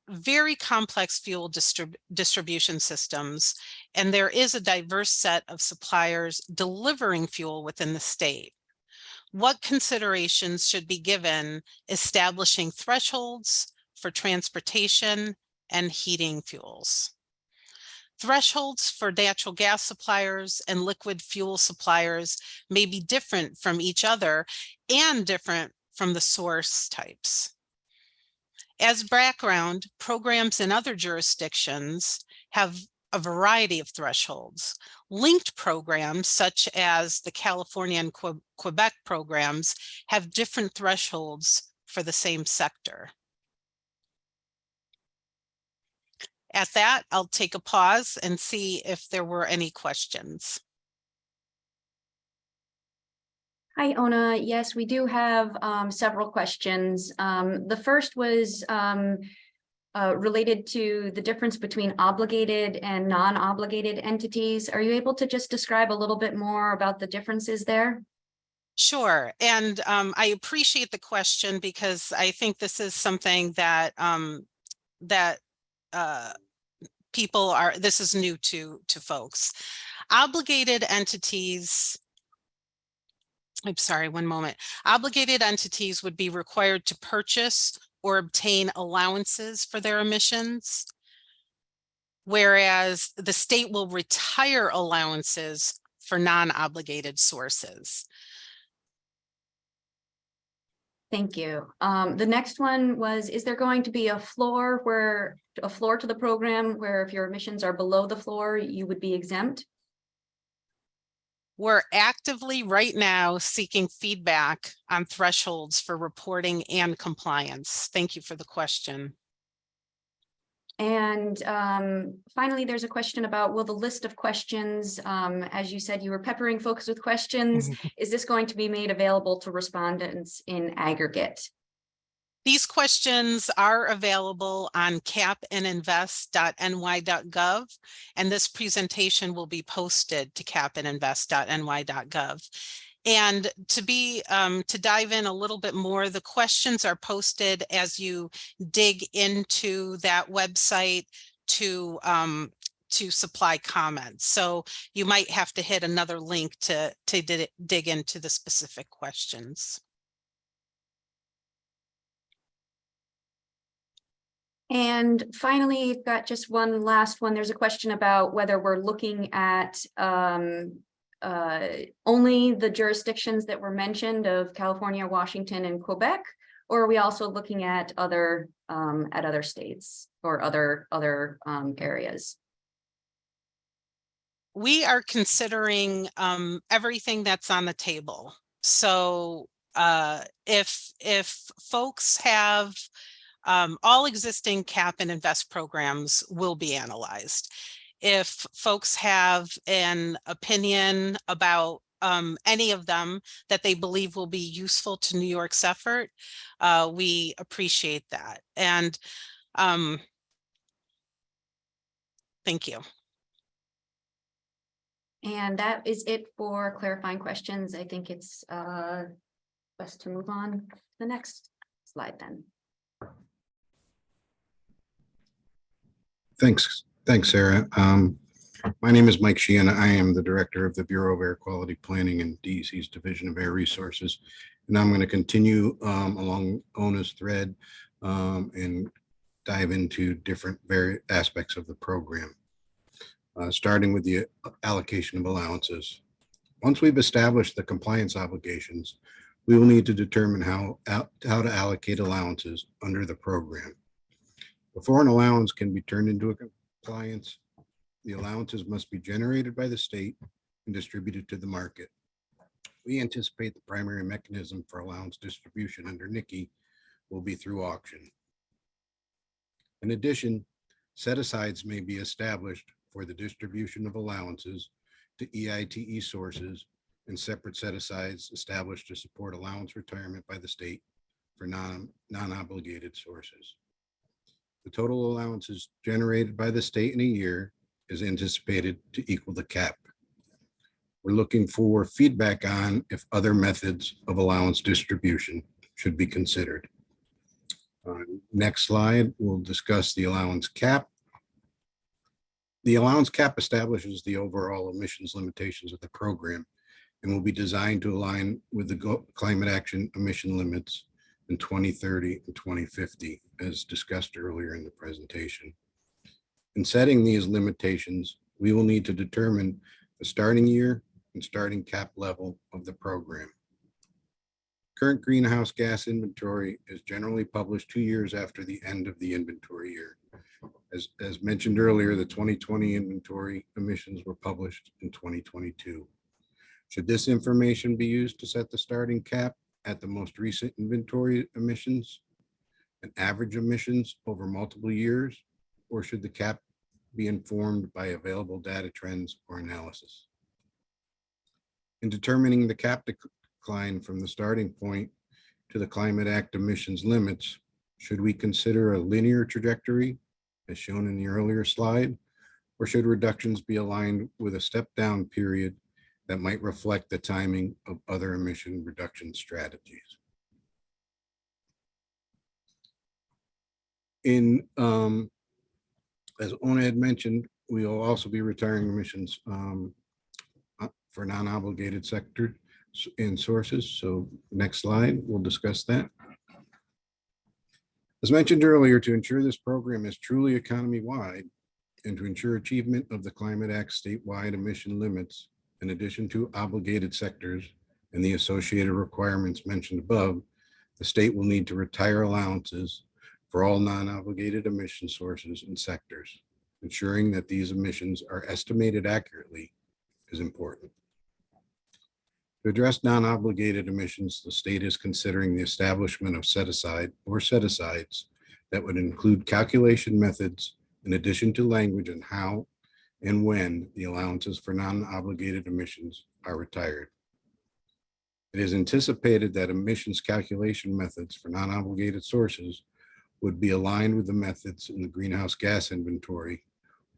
very complex fuel distribution systems, and there is a diverse set of suppliers delivering fuel within the state. What considerations should be given establishing thresholds for transportation and heating fuels. Thresholds for natural gas suppliers and liquid fuel suppliers may be different from each other and different from the source types. As background, programs in other jurisdictions have a variety of thresholds. Linked programs, such as the California and Quebec programs, have different thresholds for the same sector. At that, I'll take a pause and see if there were any questions. Hi, Ona. Yes, we do have several questions. The first was related to the difference between obligated and non-obligated entities. Are you able to just describe a little bit more about the differences there? Sure. And I appreciate the question because I think this is something that people are, this is new to folks. Obligated entities, I'm sorry, one moment. Obligated entities would be required to purchase or obtain allowances for their emissions, whereas the state will retire allowances for non-obligated sources. Thank you. The next one was, is there going to be a floor to the program where if your emissions are below the floor, you would be exempt? We're actively right now seeking feedback on thresholds for reporting and compliance. Thank you for the question. And finally, there's a question about, will the list of questions, as you said, you were peppering folks with questions. Is this going to be made available to respondents in aggregate? These questions are available on capandinvest.ny.gov, and this presentation will be posted to capandinvest.ny.gov. And to dive in a little bit more, the questions are posted as you dig into that website to supply comments. So you might have to hit another link to dig into the specific questions. And finally, you've got just one last one. There's a question about whether we're looking at only the jurisdictions that were mentioned of California, Washington, and Quebec, or are we also looking at other states or other areas? We are considering everything that's on the table. So if folks have all existing cap and invest programs will be analyzed. If folks have an opinion about any of them that they believe will be useful to New York's effort, we appreciate that. And thank you. And that is it for clarifying questions. I think it's best to move on to the next slide then. Thanks, Sarah. My name is Mike Sheehan. I am the Director of the Bureau of Air Quality Planning and DEC's Division of Air Resources. And I'm going to continue along Ona's thread and dive into different various aspects of the program, starting with the allocation of allowances. Once we've established the compliance obligations, we will need to determine how to allocate allowances under the program. Before an allowance can be turned into a compliance, the allowances must be generated by the state and distributed to the market. We anticipate the primary mechanism for allowance distribution under NYSERDA will be through auction. In addition, set-asides may be established for the distribution of allowances to EITE sources and separate set-asides established to support allowance retirement by the state for non-obligated sources. The total allowances generated by the state in a year is anticipated to equal the cap. We're looking for feedback on if other methods of allowance distribution should be considered. Next slide, we'll discuss the allowance cap. The allowance cap establishes the overall emissions limitations of the program and will be designed to align with the climate action emission limits in 2030 and 2050, as discussed earlier in the presentation. In setting these limitations, we will need to determine the starting year and starting cap level of the program. Current greenhouse gas inventory is generally published 2 years after the end of the inventory year. As mentioned earlier, the 2020 inventory emissions were published in 2022. Should this information be used to set the starting cap at the most recent inventory emissions and average emissions over multiple years, or should the cap be informed by available data trends or analysis? In determining the cap decline from the starting point to the Climate Act emissions limits, should we consider a linear trajectory as shown in the earlier slide, or should reductions be aligned with a step down period that might reflect the timing of other emission reduction strategies? As Ona had mentioned, we will also be retiring emissions for non-obligated sector and sources. So next slide, we'll discuss that. As mentioned earlier, to ensure this program is truly economy-wide and to ensure achievement of the Climate Act statewide emission limits, in addition to obligated sectors and the associated requirements mentioned above, the state will need to retire allowances for all non-obligated emission sources and sectors. Ensuring that these emissions are estimated accurately is important. To address non-obligated emissions, the state is considering the establishment of set-aside or set-asides that would include calculation methods in addition to language on how and when the allowances for non-obligated emissions are retired. It is anticipated that emissions calculation methods for non-obligated sources would be aligned with the methods in the greenhouse gas inventory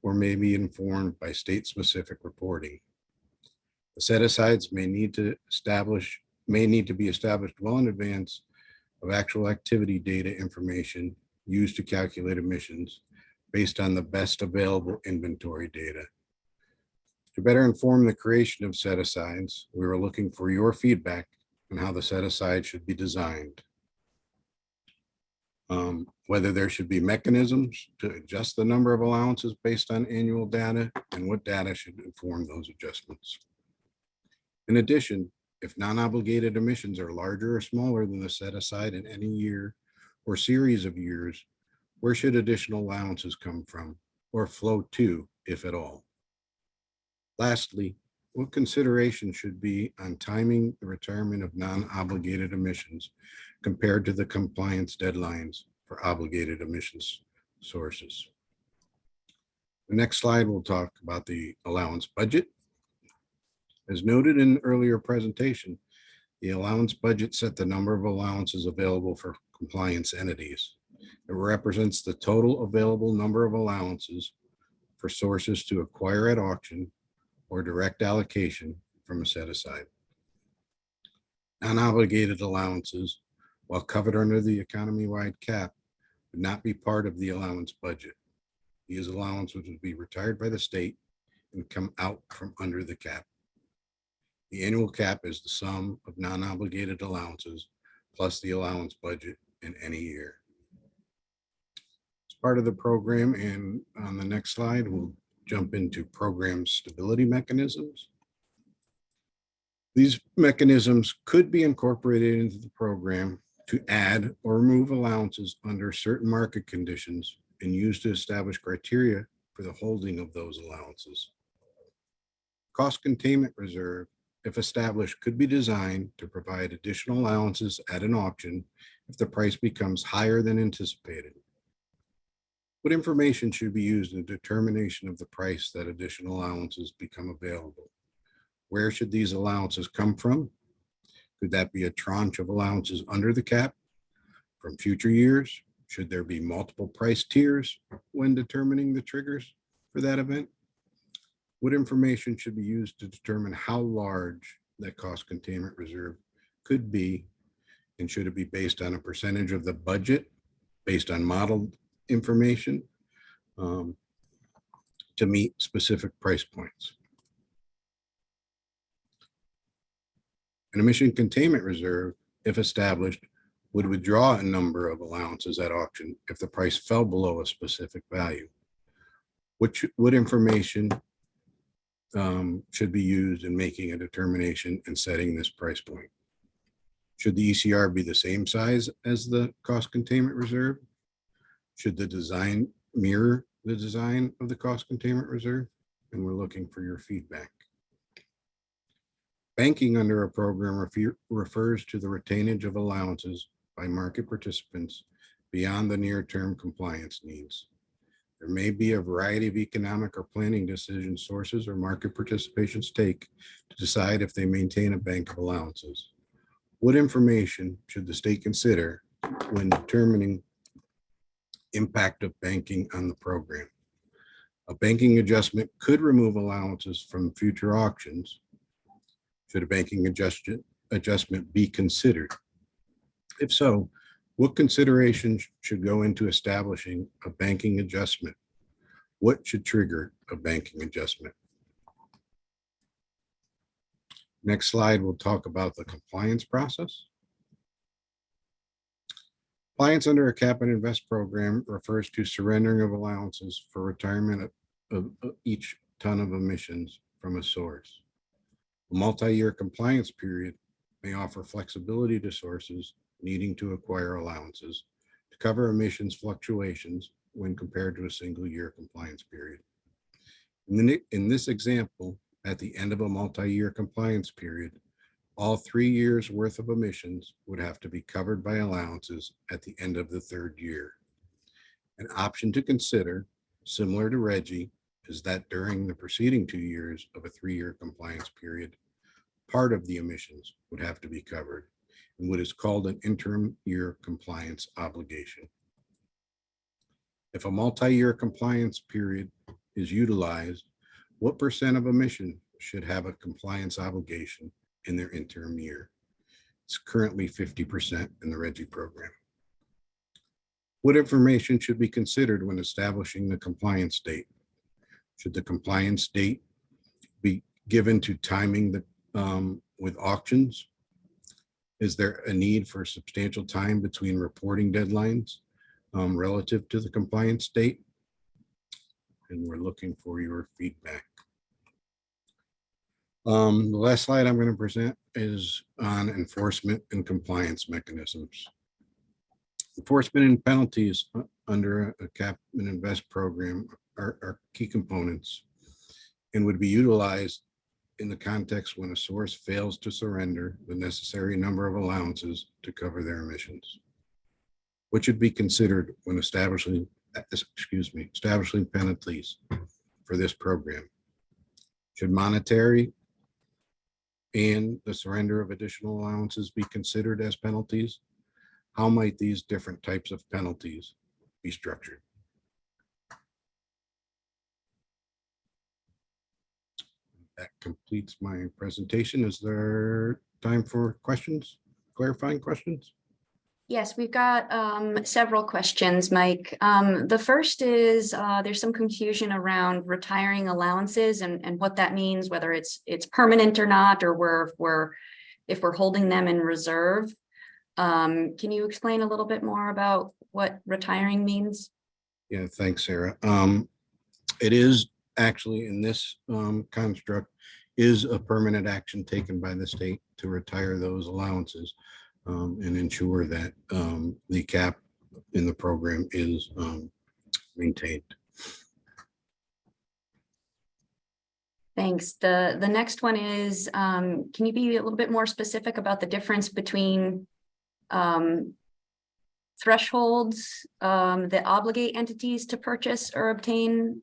or may be informed by state-specific reporting. The set-asides may need to be established well in advance of actual activity data information used to calculate emissions based on the best available inventory data. To better inform the creation of set-asides, we are looking for your feedback on how the set-aside should be designed. Whether there should be mechanisms to adjust the number of allowances based on annual data and what data should inform those adjustments. In addition, if non-obligated emissions are larger or smaller than the set-aside in any year or series of years, where should additional allowances come from or flow to, if at all? Lastly, what consideration should be on timing the retirement of non-obligated emissions compared to the compliance deadlines for obligated emissions sources? The next slide will talk about the allowance budget. As noted in an earlier presentation, the allowance budget set the number of allowances available for compliance entities. It represents the total available number of allowances for sources to acquire at auction or direct allocation from a set-aside. Non-obligated allowances, while covered under the economy-wide cap, would not be part of the allowance budget. These allowances would be retired by the state and come out from under the cap. The annual cap is the sum of non-obligated allowances plus the allowance budget in any year. As part of the program, and on the next slide, we'll jump into program stability mechanisms. These mechanisms could be incorporated into the program to add or remove allowances under certain market conditions and used to establish criteria for the holding of those allowances. Cost containment reserve, if established, could be designed to provide additional allowances at an auction if the price becomes higher than anticipated. What information should be used in the determination of the price that additional allowances become available? Where should these allowances come from? Could that be a tranche of allowances under the cap from future years? Should there be multiple price tiers when determining the triggers for that event? What information should be used to determine how large that cost containment reserve could be? And should it be based on a percentage of the budget, based on modeled information to meet specific price points? An emission containment reserve, if established, would withdraw a number of allowances at auction if the price fell below a specific value. What information should be used in making a determination and setting this price point? Should the ECR be the same size as the cost containment reserve? Should the design mirror the design of the cost containment reserve? And we're looking for your feedback. Banking under a program refers to the retainage of allowances by market participants beyond the near-term compliance needs. There may be a variety of economic or planning decision sources or market participations take to decide if they maintain a bank of allowances. What information should the state consider when determining impact of banking on the program? A banking adjustment could remove allowances from future auctions. Should a banking adjustment be considered? If so, what considerations should go into establishing a banking adjustment? What should trigger a banking adjustment? Next slide, we'll talk about the compliance process. Compliance under a cap and invest program refers to surrendering of allowances for retirement of each ton of emissions from a source. A multi-year compliance period may offer flexibility to sources needing to acquire allowances to cover emissions fluctuations when compared to a single year compliance period. In this example, at the end of a multi-year compliance period, all 3 years worth of emissions would have to be covered by allowances at the end of the 3rd year. An option to consider, similar to RGGI, is that during the preceding 2 years of a 3-year compliance period, part of the emissions would have to be covered in what is called an interim year compliance obligation. If a multi-year compliance period is utilized, what % of emission should have a compliance obligation in their interim year? It's currently 50% in the RGGI program. What information should be considered when establishing the compliance date? Should the compliance date be given to timing the with auctions? Is there a need for substantial time between reporting deadlines relative to the compliance date? And we're looking for your feedback. The last slide I'm going to present is on enforcement and compliance mechanisms. Enforcement and penalties under a cap and invest program are key components and would be utilized in the context when a source fails to surrender the necessary number of allowances to cover their emissions. What should be considered when establishing penalties for this program? Should monetary and the surrender of additional allowances be considered as penalties? How might these different types of penalties be structured? That completes my presentation. Is there time for questions, clarifying questions? Yes, we've got several questions, Mike. The first is there's some confusion around retiring allowances and what that means, whether it's permanent or not, or if we're holding them in reserve. Can you explain a little bit more about what retiring means? Yeah, thanks, Sarah. It is actually in this construct is a permanent action taken by the state to retire those allowances and ensure that the cap in the program is maintained. Thanks. The next one is, can you be a little bit more specific about the difference between thresholds that obligate entities to purchase or obtain,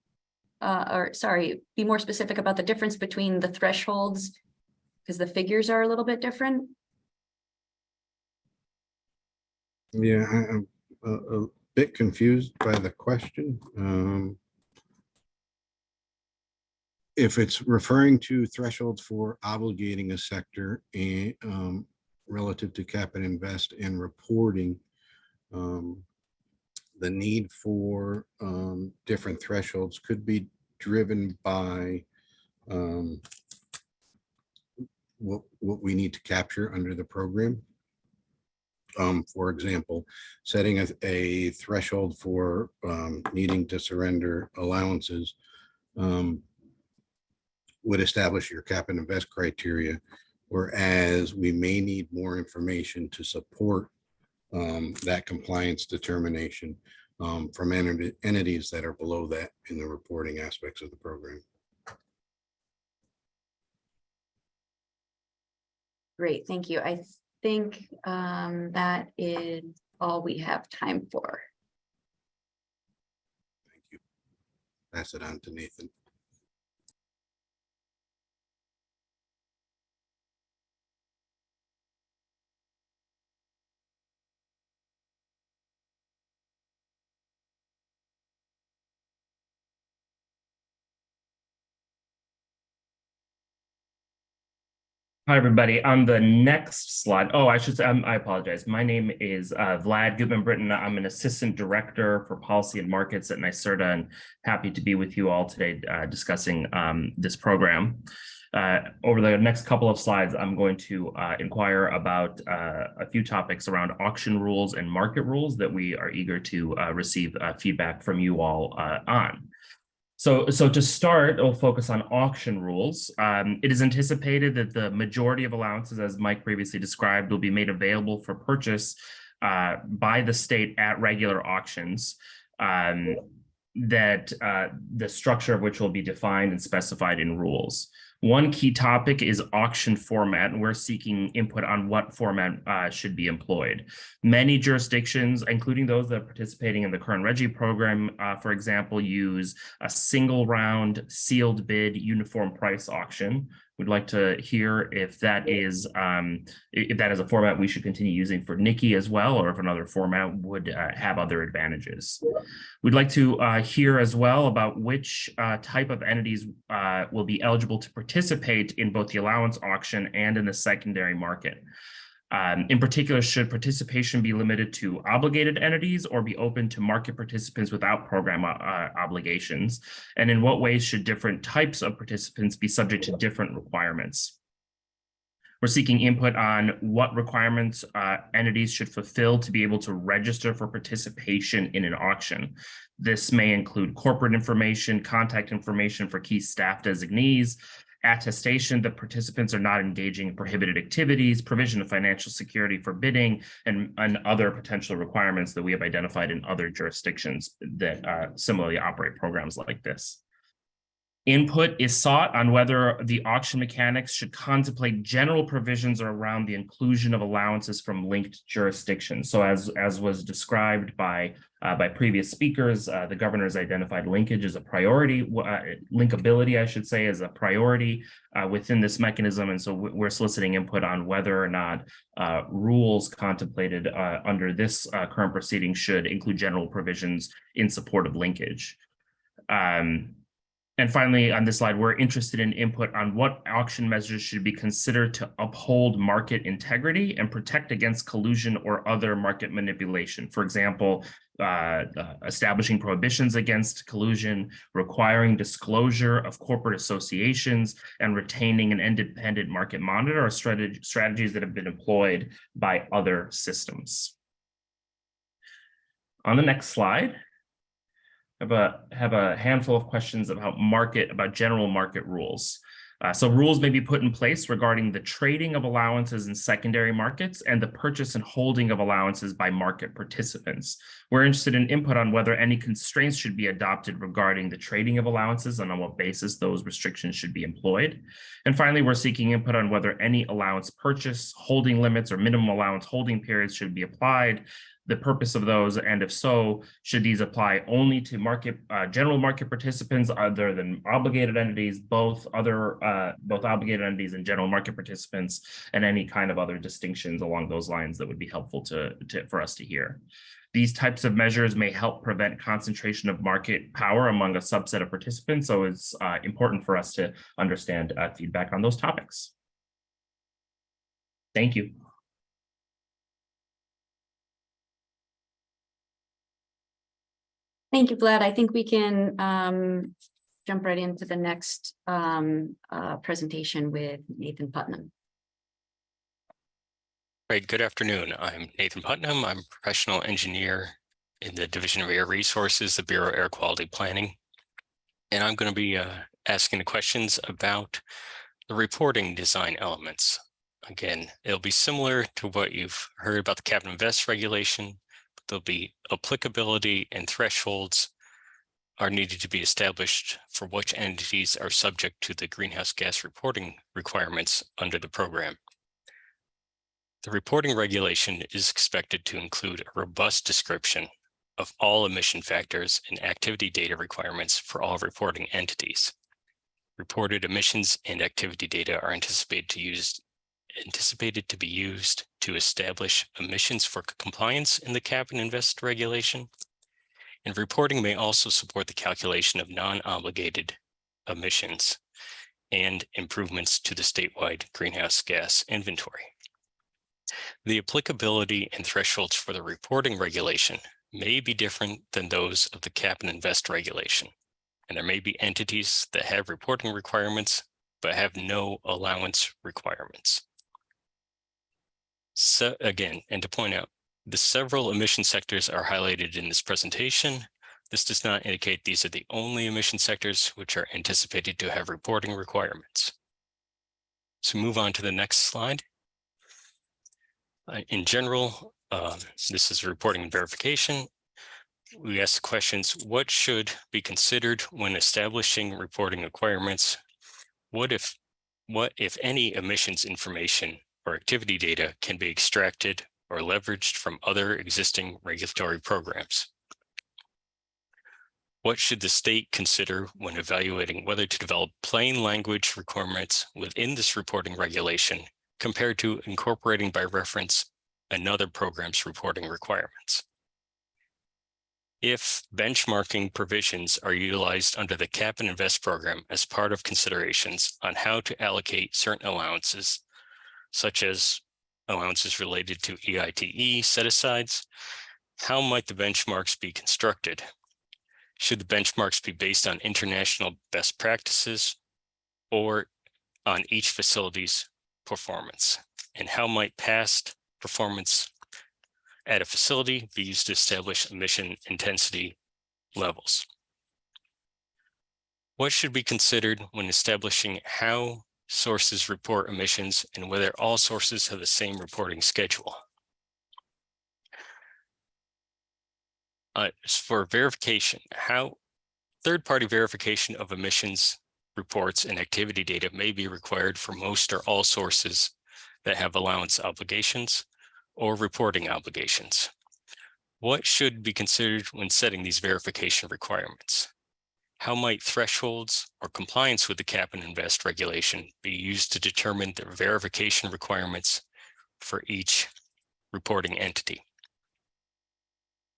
be more specific about the difference between the thresholds, because the figures are a little bit different? Yeah, I'm a bit confused by the question. If it's referring to thresholds for obligating a sector and relative to cap and invest and reporting, the need for different thresholds could be driven by what we need to capture under the program. For example, setting a threshold for needing to surrender allowances would establish your cap and invest criteria, whereas we may need more information to support that compliance determination from entities that are below that in the reporting aspects of the program. Great, thank you. I think that is all we have time for. Thank you. Pass it on to Nathan. Hi, everybody. On the next slide, I should say, I apologize. My name is Vlad Gutman-Britton. I'm an assistant director for policy and markets at NYSERDA, and happy to be with you all today discussing this program. Over the next couple of slides, I'm going to inquire about a few topics around auction rules and market rules that we are eager to receive feedback from you all on. So to start, we'll focus on auction rules. It is anticipated that the majority of allowances, as Mike previously described, will be made available for purchase by the state at regular auctions, that the structure of which will be defined and specified in rules. One key topic is auction format, and we're seeking input on what format should be employed. Many jurisdictions, including those that are participating in the current RGGI program, for example, use a single round sealed bid uniform price auction. We'd like to hear if that is a format we should continue using for NICI as well, or if another format would have other advantages. We'd like to hear as well about which type of entities will be eligible to participate in both the allowance auction and in the secondary market. In particular, should participation be limited to obligated entities or be open to market participants without program obligations? And in what ways should different types of participants be subject to different requirements? We're seeking input on what requirements entities should fulfill to be able to register for participation in an auction. This may include corporate information, contact information for key staff designees, attestation that participants are not engaging in prohibited activities, provision of financial security for bidding, and other potential requirements that we have identified in other jurisdictions that similarly operate programs like this. Input is sought on whether the auction mechanics should contemplate general provisions around the inclusion of allowances from linked jurisdictions. So as was described by previous speakers, the governor has identified linkage as a priority, linkability, I should say, as a priority within this mechanism. And so we're soliciting input on whether or not rules contemplated under this current proceeding should include general provisions in support of linkage. And finally, on this slide, we're interested in input on what auction measures should be considered to uphold market integrity and protect against collusion or other market manipulation. For example, establishing prohibitions against collusion, requiring disclosure of corporate associations, and retaining an independent market monitor are strategies that have been employed by other systems. On the next slide, have a handful of questions about general market rules. So rules may be put in place regarding the trading of allowances in secondary markets and the purchase and holding of allowances by market participants. We're interested in input on whether any constraints should be adopted regarding the trading of allowances and on what basis those restrictions should be employed. And finally, we're seeking input on whether any allowance purchase, holding limits, or minimum allowance holding periods should be applied, the purpose of those, and if so, should these apply only to general market participants other than obligated entities, both obligated entities and general market participants, and any kind of other distinctions along those lines that would be helpful for us to hear. These types of measures may help prevent concentration of market power among a subset of participants, so it's important for us to understand feedback on those topics. Thank you. Thank you, Vlad. I think we can jump right into the next presentation with Nathan Putnam. Great, good afternoon. I'm Nathan Putnam. I'm a professional engineer in the Division of Air Resources, the Bureau of Air Quality Planning. And I'm going to be asking the questions about the reporting design elements. Again, it'll be similar to what you've heard about the Cap and Invest regulation, but there'll be applicability and thresholds are needed to be established for which entities are subject to the greenhouse gas reporting requirements under the program. The reporting regulation is expected to include a robust description of all emission factors and activity data requirements for all reporting entities. Reported emissions and activity data are anticipated to be used to establish emissions for compliance in the Cap and Invest regulation. And reporting may also support the calculation of non-obligated emissions and improvements to the statewide greenhouse gas inventory. The applicability and thresholds for the reporting regulation may be different than those of the Cap and Invest regulation, and there may be entities that have reporting requirements but have no allowance requirements. So again, and to point out, the several emission sectors are highlighted in this presentation. This does not indicate these are the only emission sectors which are anticipated to have reporting requirements. So move on to the next slide. In general, this is reporting and verification. We ask the questions, what should be considered when establishing reporting requirements? What if any emissions information or activity data can be extracted or leveraged from other existing regulatory programs? What should the state consider when evaluating whether to develop plain language requirements within this reporting regulation compared to incorporating by reference another program's reporting requirements? If benchmarking provisions are utilized under the Cap and Invest program as part of considerations on how to allocate certain allowances, such as allowances related to EITE set-asides, how might the benchmarks be constructed? Should the benchmarks be based on international best practices or on each facility's performance? And how might past performance at a facility be used to establish emission intensity levels? What should be considered when establishing how sources report emissions and whether all sources have the same reporting schedule? For verification, how third-party verification of emissions reports and activity data may be required for most or all sources that have allowance obligations or reporting obligations. What should be considered when setting these verification requirements? How might thresholds or compliance with the Cap and Invest regulation be used to determine the verification requirements for each reporting entity?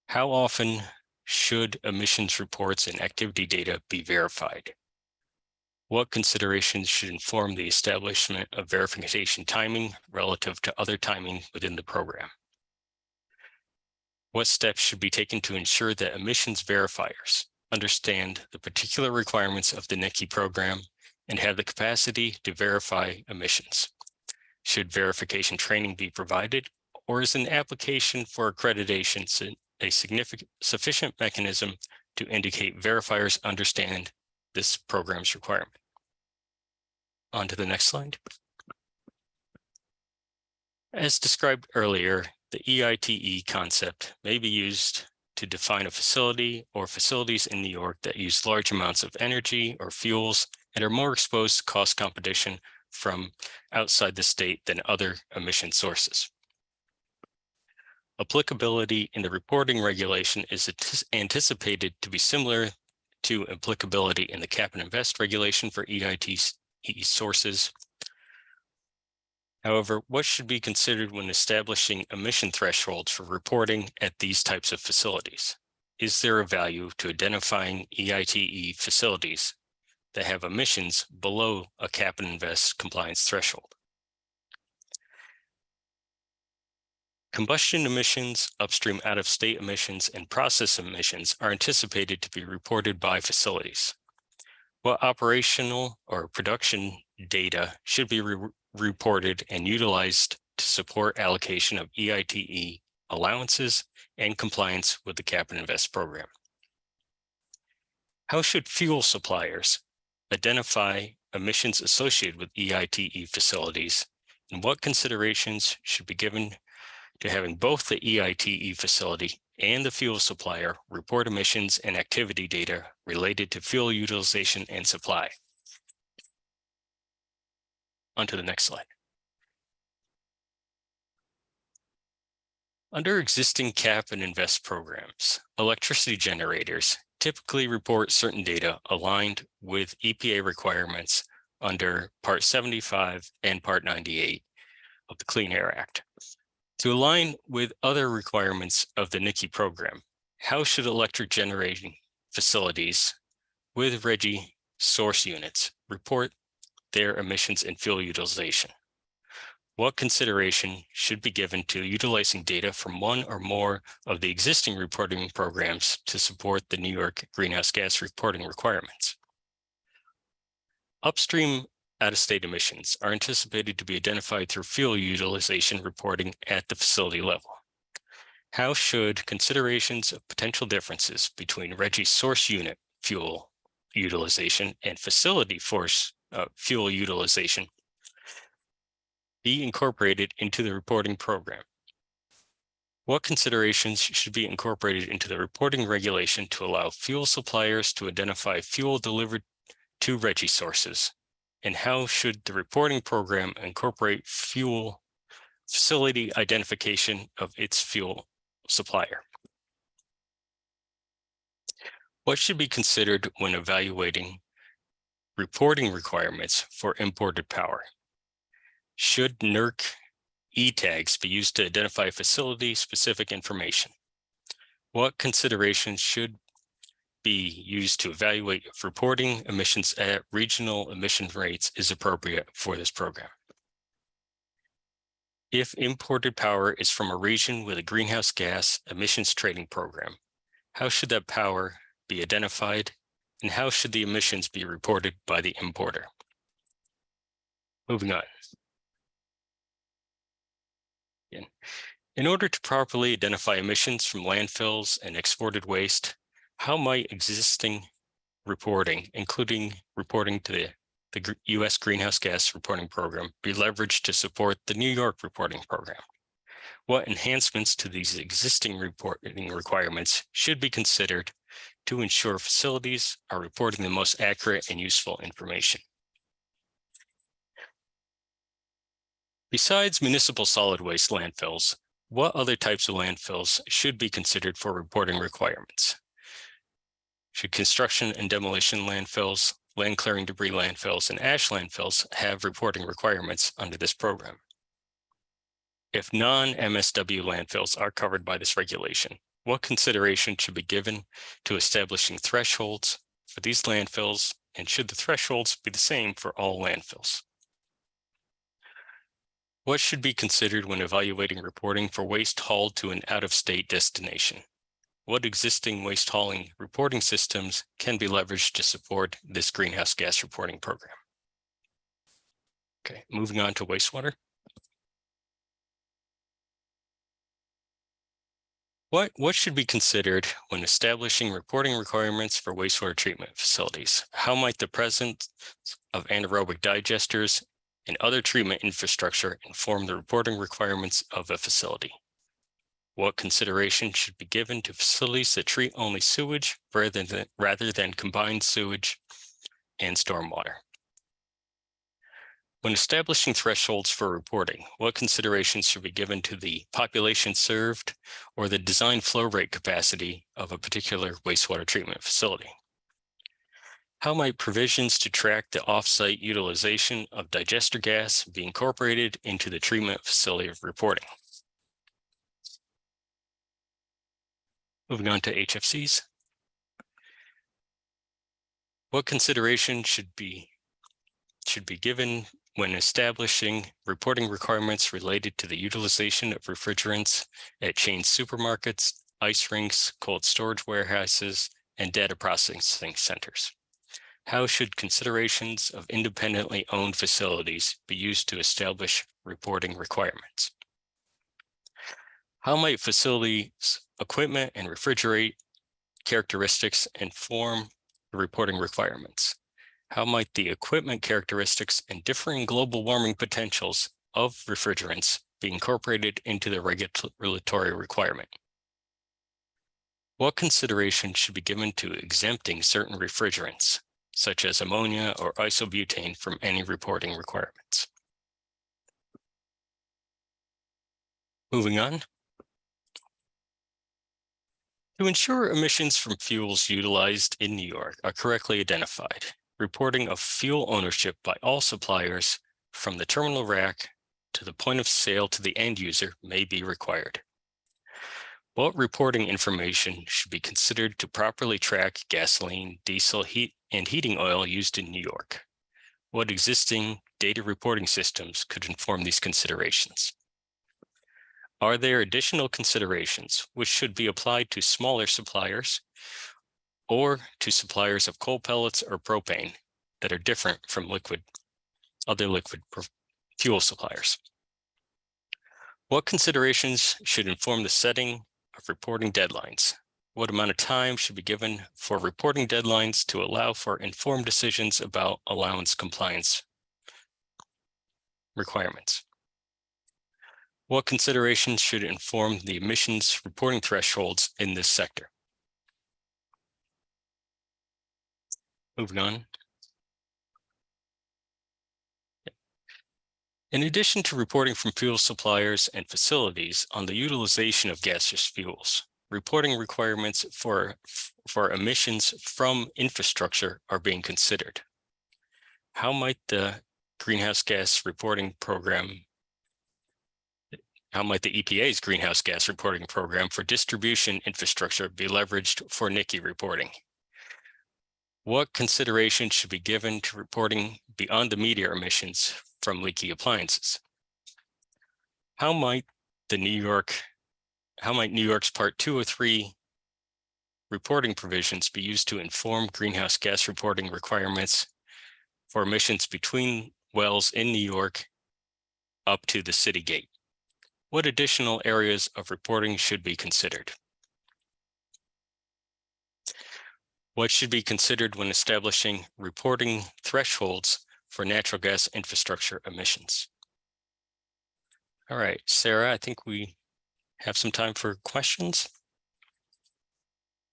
How often should emissions reports and activity data be verified? What considerations should inform the establishment of verification timing relative to other timing within the program? What steps should be taken to ensure that emissions verifiers understand the particular requirements of the NICE program and have the capacity to verify emissions? Should verification training be provided, or is an application for accreditation a sufficient mechanism to indicate verifiers understand this program's requirement? On to the next slide. As described earlier, the EITE concept may be used to define a facility or facilities in New York that use large amounts of energy or fuels and are more exposed to cost competition from outside the state than other emission sources. Applicability in the reporting regulation is anticipated to be similar to applicability in the Cap and Invest regulation for EITE sources. However, what should be considered when establishing emission thresholds for reporting at these types of facilities? Is there a value to identifying EITE facilities that have emissions below a Cap and Invest compliance threshold? Combustion emissions, upstream out-of-state emissions, and process emissions are anticipated to be reported by facilities. What operational or production data should be reported and utilized to support allocation of EITE allowances and compliance with the Cap and Invest program? How should fuel suppliers identify emissions associated with EITE facilities, and what considerations should be given to having both the EITE facility and the fuel supplier report emissions and activity data related to fuel utilization and supply? On to the next slide. Under existing Cap and Invest programs, electricity generators typically report certain data aligned with EPA requirements under Part 75 and Part 98 of the Clean Air Act. To align with other requirements of the NICE program, how should electric generating facilities with RGGI source units report their emissions and fuel utilization? What consideration should be given to utilizing data from one or more of the existing reporting programs to support the New York greenhouse gas reporting requirements? Upstream out-of-state emissions are anticipated to be identified through fuel utilization reporting at the facility level. How should considerations of potential differences between RGGI source unit fuel utilization and facility fuel utilization be incorporated into the reporting program? What considerations should be incorporated into the reporting regulation to allow fuel suppliers to identify fuel delivered to RGGI sources? And how should the reporting program incorporate fuel facility identification of its fuel supplier? What should be considered when evaluating reporting requirements for imported power? Should NERC E-tags be used to identify facility-specific information? What considerations should be used to evaluate if reporting emissions at regional emission rates is appropriate for this program? If imported power is from a region with a greenhouse gas emissions trading program, how should that power be identified, and how should the emissions be reported by the importer? Moving on. In order to properly identify emissions from landfills and exported waste, how might existing reporting, including reporting to the U.S. Greenhouse Gas Reporting Program, be leveraged to support the New York reporting program? What enhancements to these existing reporting requirements should be considered to ensure facilities are reporting the most accurate and useful information? Besides municipal solid waste landfills, what other types of landfills should be considered for reporting requirements? Should construction and demolition landfills, land clearing debris landfills, and ash landfills have reporting requirements under this program? If non-MSW landfills are covered by this regulation, what consideration should be given to establishing thresholds for these landfills, and should the thresholds be the same for all landfills? What should be considered when evaluating reporting for waste hauled to an out-of-state destination? What existing waste hauling reporting systems can be leveraged to support this greenhouse gas reporting program? Okay, moving on to wastewater. What should be considered when establishing reporting requirements for wastewater treatment facilities? How might the presence of anaerobic digesters and other treatment infrastructure inform the reporting requirements of a facility? What consideration should be given to facilities that treat only sewage rather than combined sewage and stormwater? When establishing thresholds for reporting, what considerations should be given to the population served or the design flow rate capacity of a particular wastewater treatment facility? How might provisions to track the off-site utilization of digester gas be incorporated into the treatment facility reporting? Moving on to HFCs. What consideration should be given when establishing reporting requirements related to the utilization of refrigerants at chain supermarkets, ice rinks, cold storage warehouses, and data processing centers? How should considerations of independently owned facilities be used to establish reporting requirements? How might facilities, equipment, and refrigerate characteristics inform the reporting requirements? How might the equipment characteristics and differing global warming potentials of refrigerants be incorporated into the regulatory requirement? What consideration should be given to exempting certain refrigerants, such as ammonia or isobutane, from any reporting requirements? Moving on. To ensure emissions from fuels utilized in New York are correctly identified, reporting of fuel ownership by all suppliers from the terminal rack to the point of sale to the end user may be required. What reporting information should be considered to properly track gasoline, diesel, and heating oil used in New York? What existing data reporting systems could inform these considerations? Are there additional considerations which should be applied to smaller suppliers or to suppliers of coal pellets or propane that are different from other liquid fuel suppliers? What considerations should inform the setting of reporting deadlines? What amount of time should be given for reporting deadlines to allow for informed decisions about allowance compliance requirements? What considerations should inform the emissions reporting thresholds in this sector? Moving on. In addition to reporting from fuel suppliers and facilities on the utilization of gaseous fuels, reporting requirements for emissions from infrastructure are being considered. How might the greenhouse gas reporting program How might the EPA's greenhouse gas reporting program for distribution infrastructure be leveraged for NICI reporting? What consideration should be given to reporting beyond the meter emissions from leaky appliances? How might New York's Part 203 reporting provisions be used to inform greenhouse gas reporting requirements for emissions between wells in New York up to the city gate? What additional areas of reporting should be considered? What should be considered when establishing reporting thresholds for natural gas infrastructure emissions? All right, Sarah, I think we have some time for questions.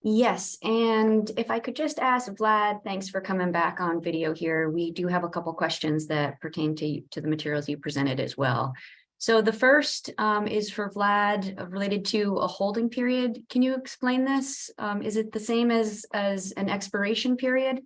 Yes, and if I could just ask Vlad, thanks for coming back on video here. We do have a couple questions that pertain to the materials you presented as well. So the first is for Vlad, related to a holding period. Can you explain this? Is it the same as an expiration period?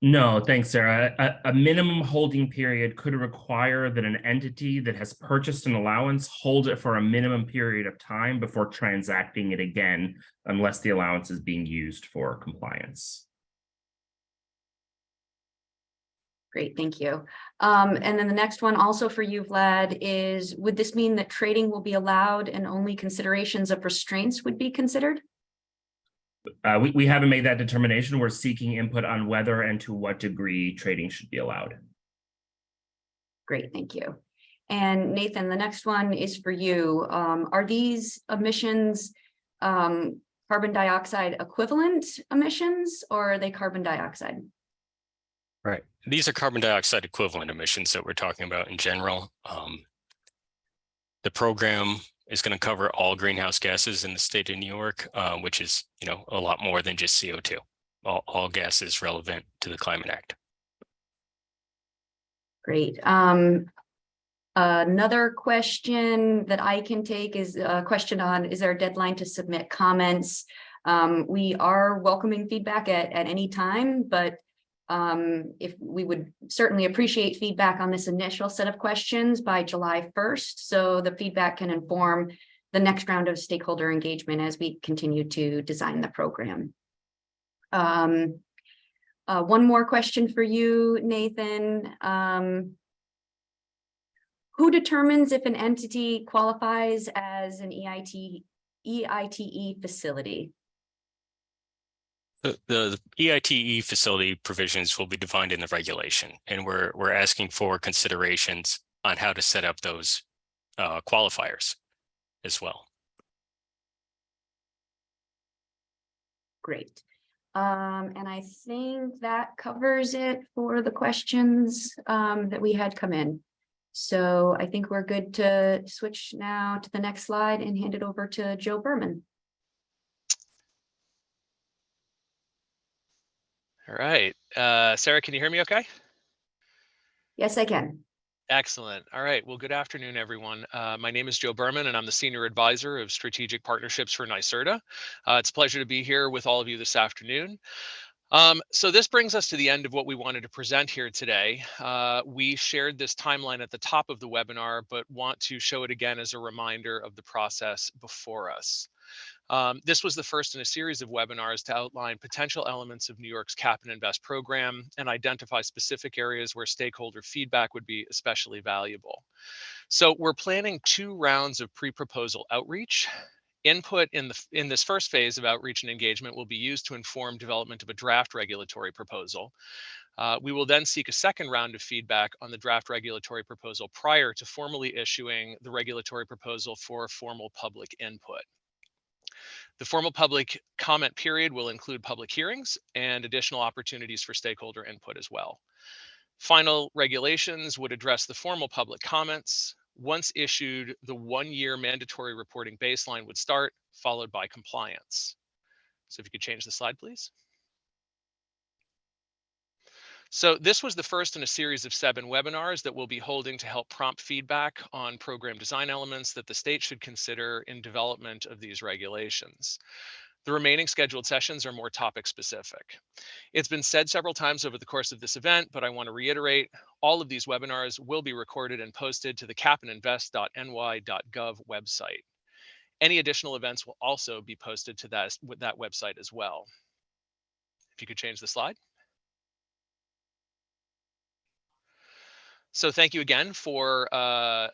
No, thanks, Sarah. A minimum holding period could require that an entity that has purchased an allowance hold it for a minimum period of time before transacting it again, unless the allowance is being used for compliance. Great, thank you. And then the next one also for you, Vlad, is would this mean that trading will be allowed and only considerations of restraints would be considered? We haven't made that determination. We're seeking input on whether and to what degree trading should be allowed. Great, thank you. And Nathan, the next one is for you. Are these emissions carbon dioxide equivalent emissions, or are they carbon dioxide? Right. These are carbon dioxide equivalent emissions that we're talking about in general. The program is going to cover all greenhouse gases in the state of New York, which is, a lot more than just CO2. All gases relevant to the Climate Act. Great. Another question that I can take is a question on, is there a deadline to submit comments? We are welcoming feedback at any time, but if we would certainly appreciate feedback on this initial set of questions by July 1st, so the feedback can inform the next round of stakeholder engagement as we continue to design the program. One more question for you, Nathan. Who determines if an entity qualifies as an EITE facility? The EITE facility provisions will be defined in the regulation, and we're asking for considerations on how to set up those qualifiers as well. Great. And I think that covers it for the questions that we had come in. So I think we're good to switch now to the next slide and hand it over to Joe Berman. All right. Sarah, can you hear me okay? Yes, I can. Excellent. All right. Well, good afternoon, everyone. My name is Joe Berman, and I'm the Senior Advisor of Strategic Partnerships for NYSERDA. It's a pleasure to be here with all of you this afternoon. So this brings us to the end of what we wanted to present here today. We shared this timeline at the top of the webinar, but want to show it again as a reminder of the process before us. This was the first in a series of webinars to outline potential elements of New York's Cap and Invest program and identify specific areas where stakeholder feedback would be especially valuable. So we're planning 2 rounds of pre-proposal outreach. Input in this first phase of outreach and engagement will be used to inform development of a draft regulatory proposal. We will then seek a second round of feedback on the draft regulatory proposal prior to formally issuing the regulatory proposal for formal public input. The formal public comment period will include public hearings and additional opportunities for stakeholder input as well. Final regulations would address the formal public comments. Once issued, the 1-year mandatory reporting baseline would start, followed by compliance. So if you could change the slide, please. So this was the first in a series of 7 webinars that we'll be holding to help prompt feedback on program design elements that the state should consider in development of these regulations. The remaining scheduled sessions are more topic specific. It's been said several times over the course of this event, but I want to reiterate, all of these webinars will be recorded and posted to the capandinvest.ny.gov website. Any additional events will also be posted to that website as well. If you could change the slide. So thank you again for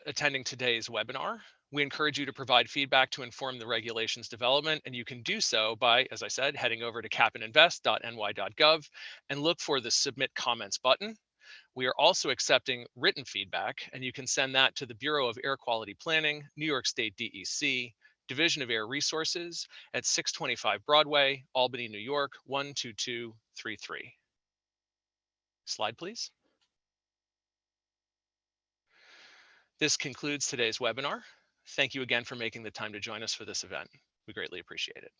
attending today's webinar. We encourage you to provide feedback to inform the regulations development, and you can do so by, as I said, heading over to capandinvest.ny.gov and look for the Submit Comments button. We are also accepting written feedback, and you can send that to the Bureau of Air Quality Planning, New York State DEC, Division of Air Resources at 625 Broadway, Albany, New York, 12233. Slide, please. This concludes today's webinar. Thank you again for making the time to join us for this event. We greatly appreciate it.